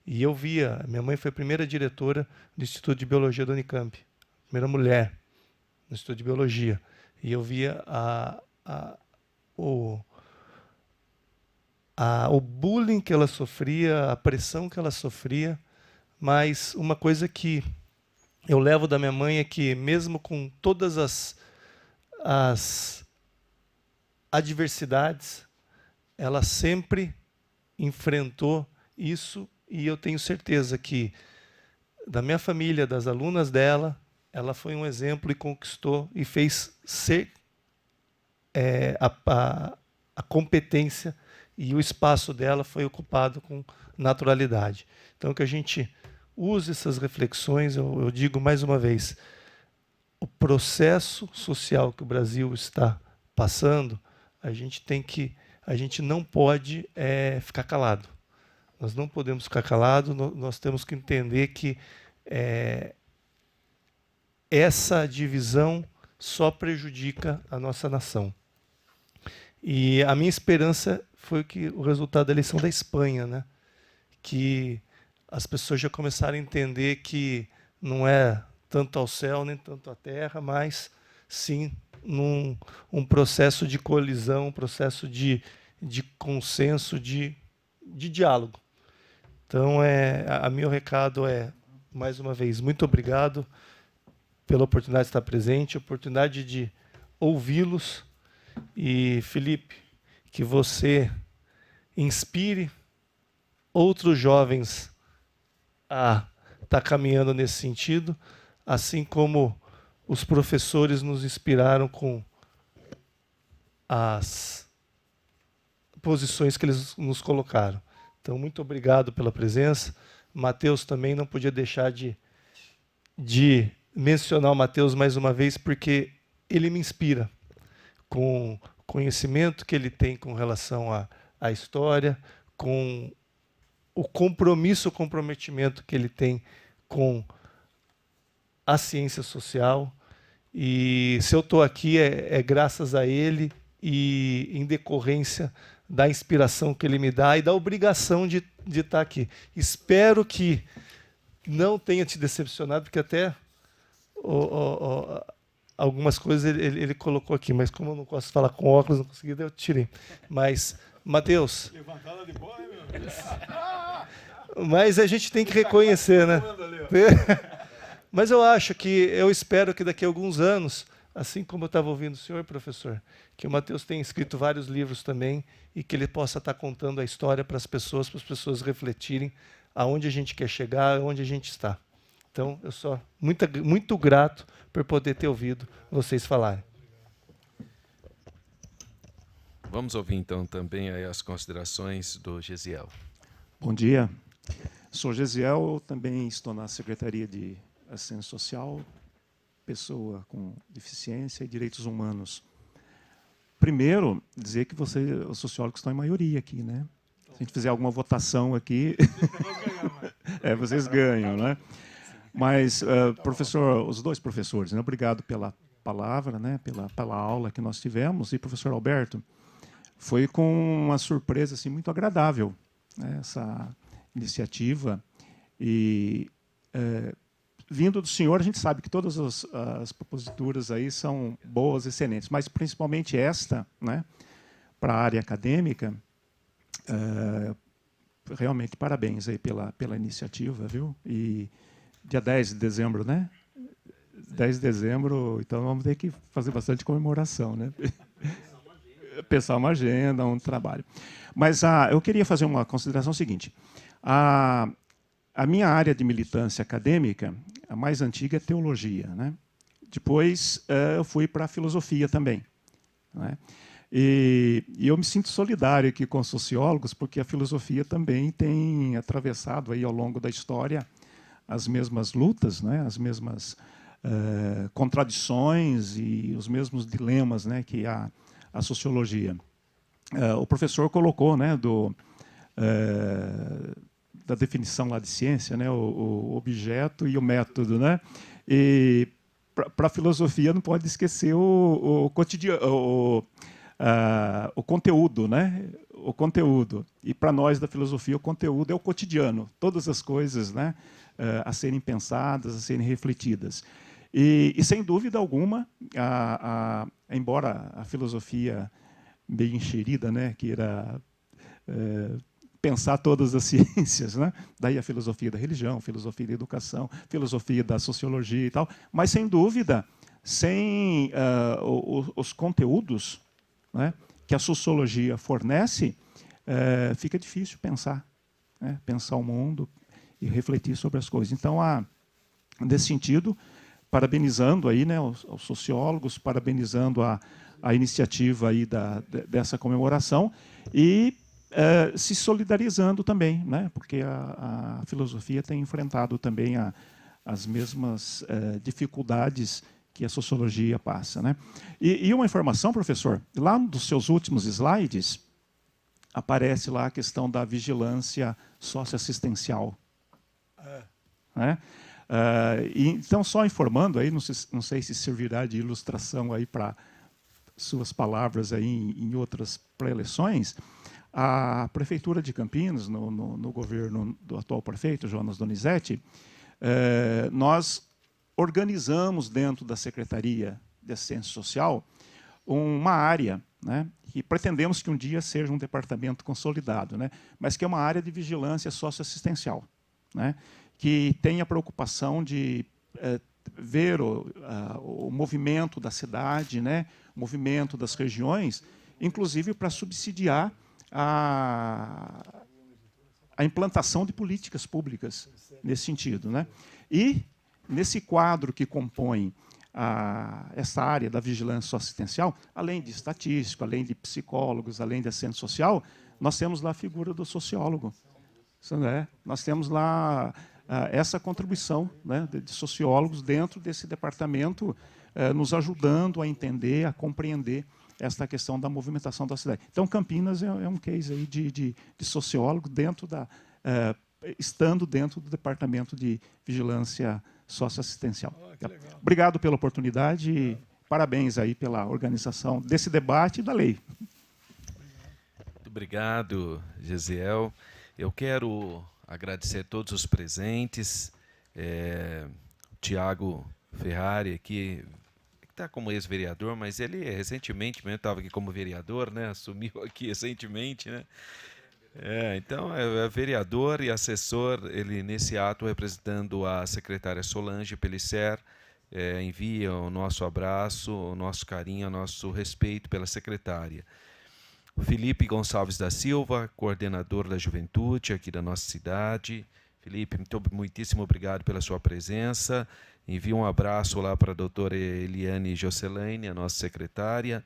E eu via, minha mãe foi a primeira diretora do Instituto de Biologia da Unicamp, a primeira mulher no Instituto de Biologia. E eu via o bullying que ela sofria, a pressão que ela sofria, mas uma coisa que eu levo da minha mãe é que, mesmo com todas as adversidades, ela sempre enfrentou isso, e eu tenho certeza que, da minha família, das alunas dela, ela foi um exemplo e conquistou e fez ser a competência, e o espaço dela foi ocupado com naturalidade. Então, que a gente use essas reflexões. Eu digo mais uma vez, o processo social que o Brasil está passando, a gente não pode ficar calado. Nós não podemos ficar calados, nós temos que entender que essa divisão só prejudica a nossa nação. E a minha esperança foi o resultado da eleição da Espanha, né? Que as pessoas já começaram a entender que não é tanto ao céu nem tanto à terra, mas sim um processo de colisão, um processo de consenso, de diálogo. Então, meu recado é, mais uma vez, muito obrigado pela oportunidade de estar presente, oportunidade de ouvi-los. E, Felipe, que você inspire outros jovens a estar caminhando nesse sentido, assim como os professores nos inspiraram com as posições que eles nos colocaram. Então, muito obrigado pela presença. Matheus também, não podia deixar de mencionar o Matheus mais uma vez, porque ele me inspira com o conhecimento que ele tem com relação à história, com o comprometimento que ele tem com a ciência social. E se eu estou aqui é graças a ele e em decorrência da inspiração que ele me dá e da obrigação de estar aqui. Espero que não tenha te decepcionado, porque até algumas coisas ele colocou aqui, mas como eu não posso falar com óculos, não consegui, eu tirei. Mas, Matheus... Levantada de bola, hein, meu? Mas a gente tem que reconhecer, né? Mas eu espero que daqui a alguns anos, assim como eu estava ouvindo o senhor, professor, que o Matheus tenha escrito vários livros também e que ele possa estar contando a história para as pessoas refletirem aonde a gente quer chegar, onde a gente está. Então, eu sou muito grato por poder ter ouvido vocês falarem. Vamos ouvir, então, também aí as considerações do Gesiel. Bom dia. Sou Gesiel, também estou na Secretaria de Assistência Social, pessoa com deficiência e direitos humanos. Primeiro, dizer que os sociólogos estão em maioria aqui, né? Se a gente fizer alguma votação aqui, vocês ganham, né? Mas, professor, os dois professores, né? Obrigado pela palavra, né? Pela aula que nós tivemos. E, professor Alberto, foi com uma surpresa assim, muito agradável, né? Essa iniciativa. E, vindo do senhor, a gente sabe que todas as proposituras aí são boas, excelentes, mas principalmente esta, né, para a área acadêmica, realmente parabéns aí pela iniciativa, viu? E dia 10 de dezembro, né? 10 de dezembro, então vamos ter que fazer bastante comemoração, né? Pensar uma agenda, um trabalho. Mas eu queria fazer uma consideração seguinte. A minha área de militância acadêmica, a mais antiga é teologia, né? Depois eu fui para a filosofia também, né? E eu me sinto solidário aqui com os sociólogos, porque a filosofia também tem atravessado aí ao longo da história as mesmas lutas, né? As mesmas contradições e os mesmos dilemas, né? Que a sociologia. O professor colocou, né? Da definição lá de ciência, né, o objeto e o método, né? E para a filosofia não pode esquecer o cotidiano, o conteúdo, né? O conteúdo. E para nós da filosofia o conteúdo é o cotidiano, todas as coisas, né, a serem pensadas, a serem refletidas. E sem dúvida alguma, embora a filosofia bem enxerida, né, queira pensar todas as ciências, né? Daí a filosofia da religião, filosofia da educação, filosofia da sociologia e tal, mas sem dúvida, sem os conteúdos, né, que a sociologia fornece, fica difícil pensar, né? Pensar o mundo e refletir sobre as coisas. Então, nesse sentido, parabenizando aí, né, os sociólogos, parabenizando a iniciativa aí dessa comemoração e se solidarizando também, né? Porque a filosofia tem enfrentado também as mesmas dificuldades que a sociologia passa, né? E uma informação, professor, lá nos seus últimos slides, aparece lá a questão da vigilância socioassistencial. Né? Então, só informando, aí, não sei se servirá de ilustração aí para suas palavras aí em outras pré-eleições, a Prefeitura de Campinas, no governo do atual prefeito, Jonas Donizete, nós organizamos dentro da Secretaria de Assistência Social uma área, né, e pretendemos que um dia seja um departamento consolidado, né, mas que é uma área de vigilância socioassistencial, né, que tem a preocupação de ver o movimento da cidade, né, o movimento das regiões, inclusive para subsidiar a implantação de políticas públicas nesse sentido, né? E, nesse quadro que compõe essa área da vigilância socioassistencial, além de estatístico, além de psicólogos, além de assistente social, nós temos lá a figura do sociólogo. Né? Nós temos lá essa contribuição, né, de sociólogos dentro desse departamento, nos ajudando a entender, a compreender esta questão da movimentação da cidade. Então, Campinas é um case aí de sociólogo estando dentro do Departamento de Vigilância Socioassistencial. Obrigado pela oportunidade e parabéns aí pela organização desse debate e da lei. Muito obrigado, Gesiel. Eu quero agradecer a todos os presentes. Tiago Ferrari aqui está como ex-vereador, mas ele recentemente mesmo estava aqui como vereador, né? Assumiu aqui recentemente, né? Então é vereador e assessor, ele nesse ato representando a secretária Solange Pellicer, envia o nosso abraço, o nosso carinho, o nosso respeito pela secretária. Felipe Gonçalves da Silva, coordenador da juventude aqui da nossa cidade. Felipe, muitíssimo obrigado pela sua presença. Envio um abraço lá para a doutora Eliane Josselaine, a nossa secretária.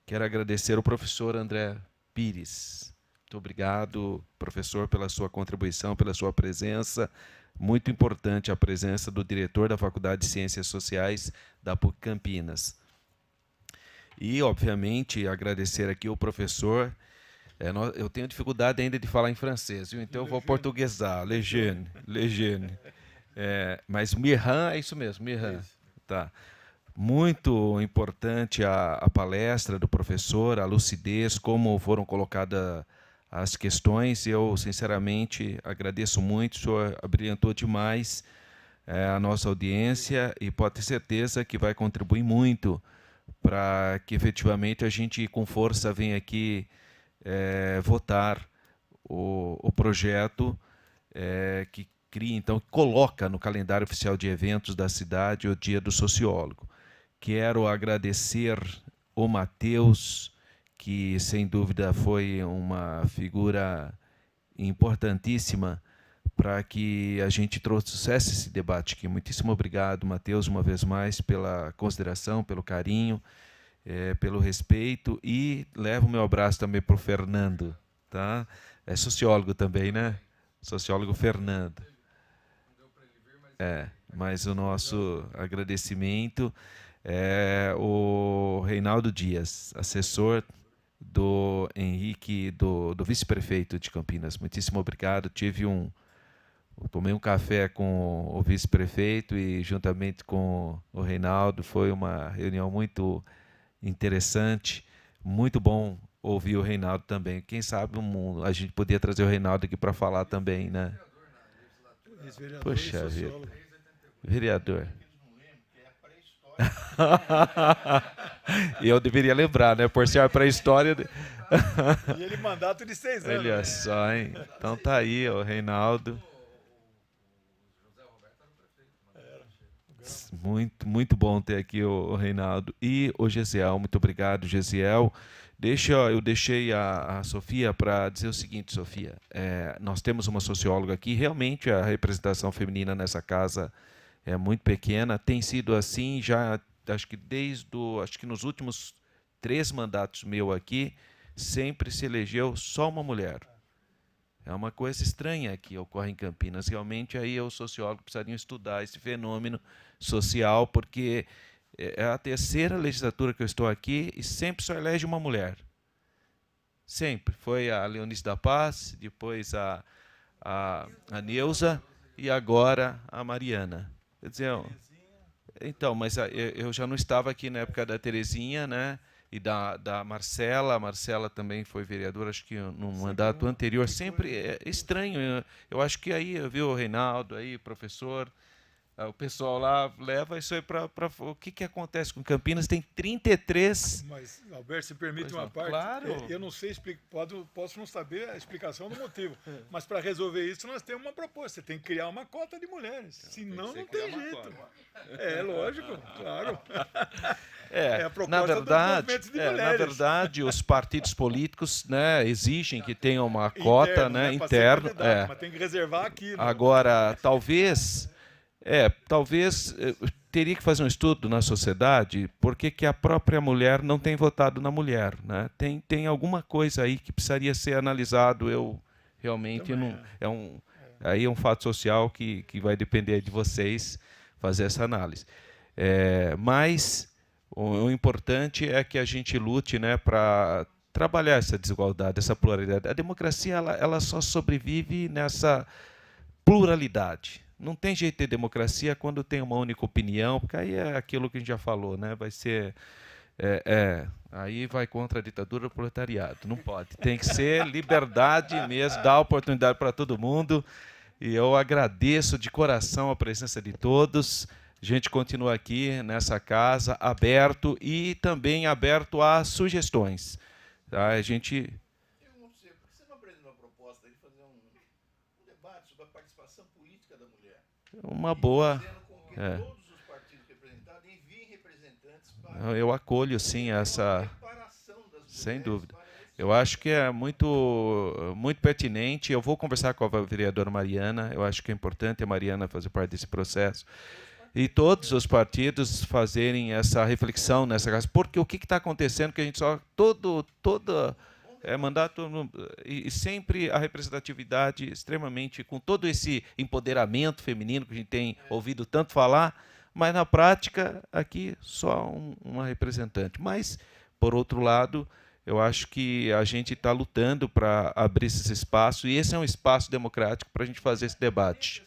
Quero agradecer ao professor André Pires. Muito obrigado, professor, pela sua contribuição, pela sua presença. Muito importante a presença do diretor da Faculdade de Ciências Sociais da PUC Campinas. E, obviamente, agradecer aqui ao professor. Eu tenho dificuldade ainda de falar em francês, viu? Então eu vou portuguesar. Lejeune. Mas Mirhan é isso mesmo, Mirhan. Tá. Muito importante a palestra do professor, a lucidez, como foram colocadas as questões. Eu, sinceramente, agradeço muito. O senhor abrilhantou demais a nossa audiência e pode ter certeza que vai contribuir muito para que, efetivamente, a gente, com força, venha aqui votar o projeto que cria, então, coloca no calendário oficial de eventos da cidade o Dia do Sociólogo. Quero agradecer o Matheus, que, sem dúvida, foi uma figura importantíssima para que a gente trouxesse esse debate aqui. Muitíssimo obrigado, Matheus, uma vez mais, pela consideração, pelo carinho, pelo respeito, e levo o meu abraço também para o Fernando. Tá? É sociólogo também, né? Sociólogo Fernando. Mas o nosso agradecimento o Reinaldo Dias, assessor do Henrique, do vice-prefeito de Campinas. Muitíssimo obrigado. Tomei um café com o vice-prefeito e juntamente com o Reinaldo. Foi uma reunião muito interessante, muito bom ouvir o Reinaldo também. Quem sabe a gente podia trazer o Reinaldo aqui para falar também, né? Poxa vida. Vereador. E eu deveria lembrar, né? Por ser a pré-história. E ele mandato de 6 anos. Olha só, hein? Então tá aí, o Reinaldo. Muito bom ter aqui o Reinaldo e o Gesiel. Muito obrigado, Gesiel. Eu deixei a Sofia para dizer o seguinte, Sofia. Nós temos uma socióloga aqui. Realmente a representação feminina nessa casa é muito pequena. Tem sido assim já, acho que nos últimos 3 mandatos meu aqui, sempre se elegeu só uma mulher. É uma coisa estranha que ocorre em Campinas. Realmente, aí os sociólogos precisariam estudar esse fenômeno social, porque é a 3ª legislatura que eu estou aqui e sempre só elege uma mulher. Sempre. Foi a Leonice da Paz, depois a Neuza e agora a Mariana. Quer dizer, então, mas eu já não estava aqui na época da Terezinha, né? E da Marcela. A Marcela também foi vereadora, acho que no mandato anterior. Sempre é estranho. Eu acho que aí, viu, o Reinaldo, aí, professor, O pessoal lá leva isso aí para... O que acontece com Campinas? Tem 33... Mas, Alberto, se permite Pois uma não. parte, Claro. eu não sei, posso não saber a explicação do motivo, mas para resolver isso nós temos uma proposta, você tem que criar uma cota de mulheres, senão não tem jeito. É, lógico, claro. É a proposta dos movimentos de na mulheres. verdade, os partidos políticos, né, exigem que tenha uma cota, Interno, né, pra ser interna. candidato, mas tem que reservar aqui. Né? Agora, talvez teria que fazer um estudo na sociedade porque que a própria mulher não tem votado na mulher, né? Tem alguma coisa aí que precisaria ser analisado. Eu realmente Também não aí é um fato social que vai depender de vocês fazer essa análise. Mas o importante é que a gente lute, né, para trabalhar essa desigualdade, essa pluralidade. A democracia ela só sobrevive nessa pluralidade. Não tem jeito de ter democracia quando tem uma única opinião, porque aí é aquilo que a gente já falou, né? Vai ser... aí vai contra a ditadura do proletariado. Não pode. Tem que ser liberdade mesmo, dar oportunidade para todo mundo. E eu agradeço de coração a presença de todos. A gente continua aqui nessa casa, aberto e também aberto a sugestões. Tá? A gente... Eu não sei, por que você não apresentou uma proposta de fazer um debate sobre a participação política da mulher? Uma boa... Fazendo com que todos os partidos representados enviem representantes para Eu acolho, sim, essa... preparação das mulheres. Sem dúvida. Eu acho que é muito pertinente. Eu vou conversar com a vereadora Mariana. Eu acho que é importante a Mariana fazer parte desse processo. E todos os partidos fazerem essa reflexão nessa casa. Porque o que está acontecendo que a gente só... mandato e sempre a representatividade extremamente, com todo esse empoderamento feminino que a gente tem ouvido tanto falar, mas na prática aqui só uma representante. Mas, por outro lado, eu acho que a gente está lutando para abrir esses espaços, e esse é um espaço democrático para a gente fazer esse debate.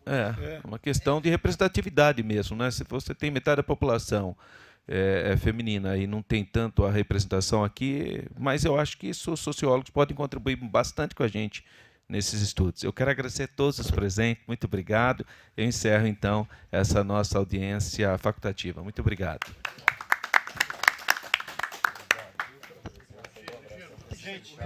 É uma questão de representatividade mesmo, né? Se você tem metade da população feminina e não tem tanto a representação aqui, mas eu acho que isso os sociólogos podem contribuir bastante com a gente nesses estudos. Eu quero agradecer a todos os presentes, muito obrigado. Eu encerro, então, essa nossa audiência facultativa. Muito obrigado. Gente,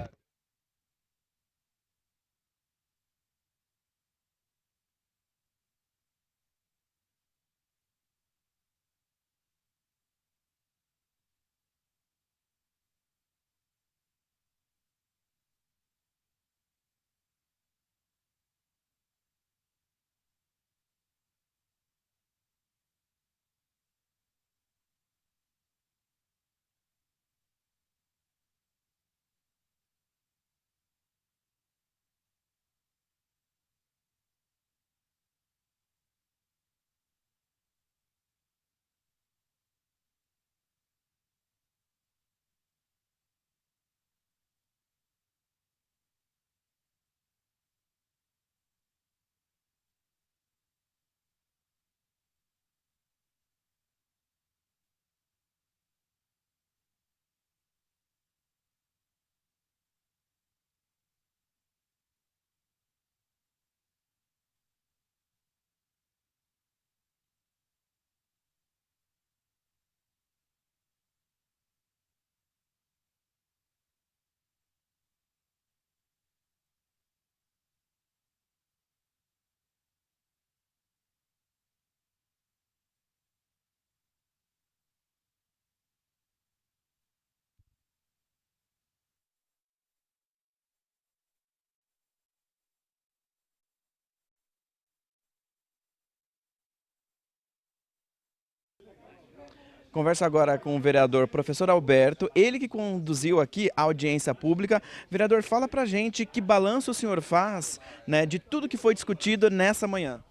Converso agora com o vereador professor Alberto, ele que conduziu aqui a audiência pública. Vereador, fala pra gente que balanço o senhor faz, né, de tudo que foi discutido nessa manhã.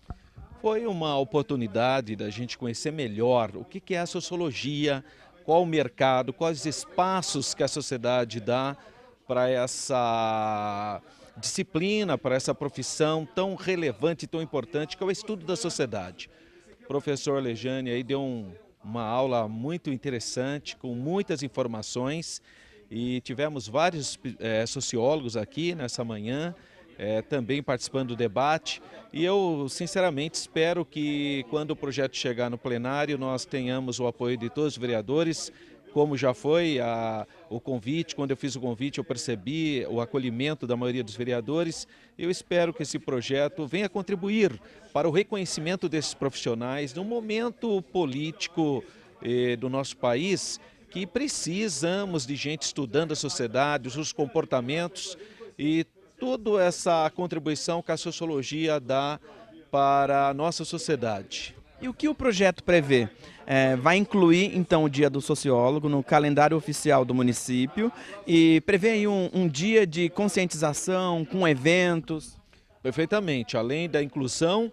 Foi uma oportunidade da gente conhecer melhor o que é a sociologia, qual o mercado, quais os espaços que a sociedade dá para essa disciplina, para essa profissão tão relevante e tão importante que é o estudo da sociedade. O professor Lejane aí deu uma aula muito interessante, com muitas informações, e tivemos vários sociólogos aqui nessa manhã, também participando do debate. E eu, sinceramente, espero que, quando o projeto chegar no plenário, nós tenhamos o apoio de todos os vereadores, como já foi o convite. Quando eu fiz o convite, eu percebi o acolhimento da maioria dos vereadores. Eu espero que esse projeto venha contribuir para o reconhecimento desses profissionais no momento político do nosso país, que precisamos de gente estudando a sociedade, os comportamentos e toda essa contribuição que a sociologia dá para a nossa sociedade. E o que o projeto prevê? Vai incluir, então, o Dia do Sociólogo no calendário oficial do município e prevê aí um dia de conscientização com eventos? Perfeitamente. Além da inclusão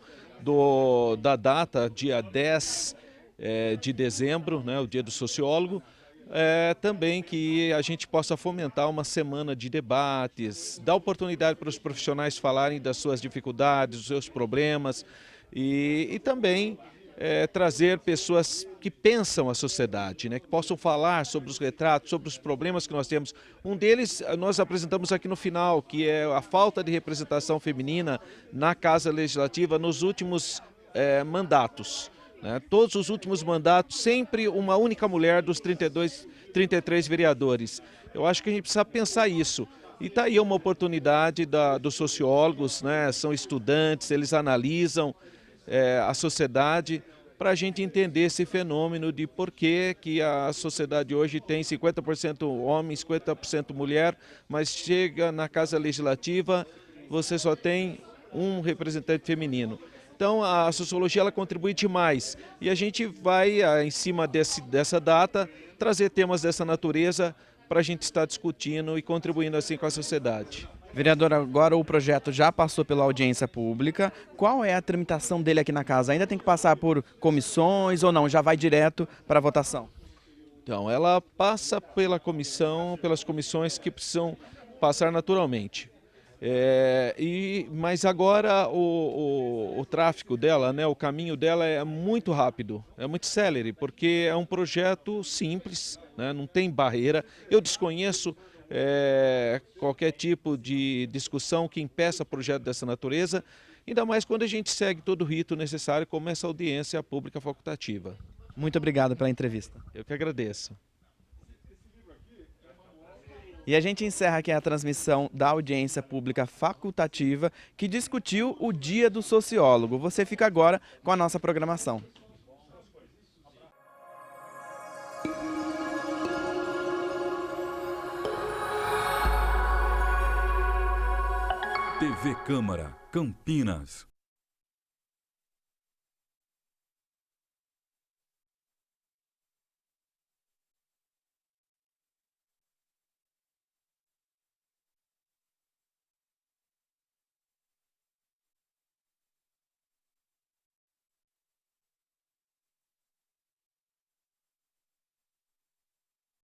da data, dia 10 de dezembro, né, o Dia do Sociólogo, também que a gente possa fomentar uma semana de debates, dar oportunidade para os profissionais falarem das suas dificuldades, dos seus problemas e também trazer pessoas que pensam a sociedade, né, que possam falar sobre os retratos, sobre os problemas que nós temos. Um deles nós apresentamos aqui no final, que é a falta de representação feminina na Casa Legislativa nos últimos mandatos. Todos os últimos mandatos, sempre uma única mulher dos 33 vereadores. Eu acho que a gente precisa pensar isso. E está aí uma oportunidade dos sociólogos, né? São estudantes, eles analisam a sociedade para a gente entender esse fenômeno de por que a sociedade hoje tem 50% homem, 50% mulher, mas chega na Casa Legislativa, você só tem um representante feminino. Então a sociologia ela contribui demais e a gente vai, em cima dessa data, trazer temas dessa natureza para a gente estar discutindo e contribuindo assim com a sociedade. Vereador, agora o projeto já passou pela audiência pública. Qual é a tramitação dele aqui na casa? Ainda tem que passar por comissões ou não? Já vai direto para a votação? Então, ela passa pelas comissões que precisam passar naturalmente. Mas agora o tráfego dela, né, o caminho dela é muito rápido, é muito célere, porque é um projeto simples, né, não tem barreira. Eu desconheço qualquer tipo de discussão que impeça projeto dessa natureza, ainda mais quando a gente segue todo o rito necessário, como essa audiência pública facultativa. Muito obrigado pela entrevista. Eu que agradeço. E a gente encerra aqui a transmissão da audiência pública facultativa que discutiu o Dia do Sociólogo. Você fica agora com a nossa programação. TV Câmara, Campinas.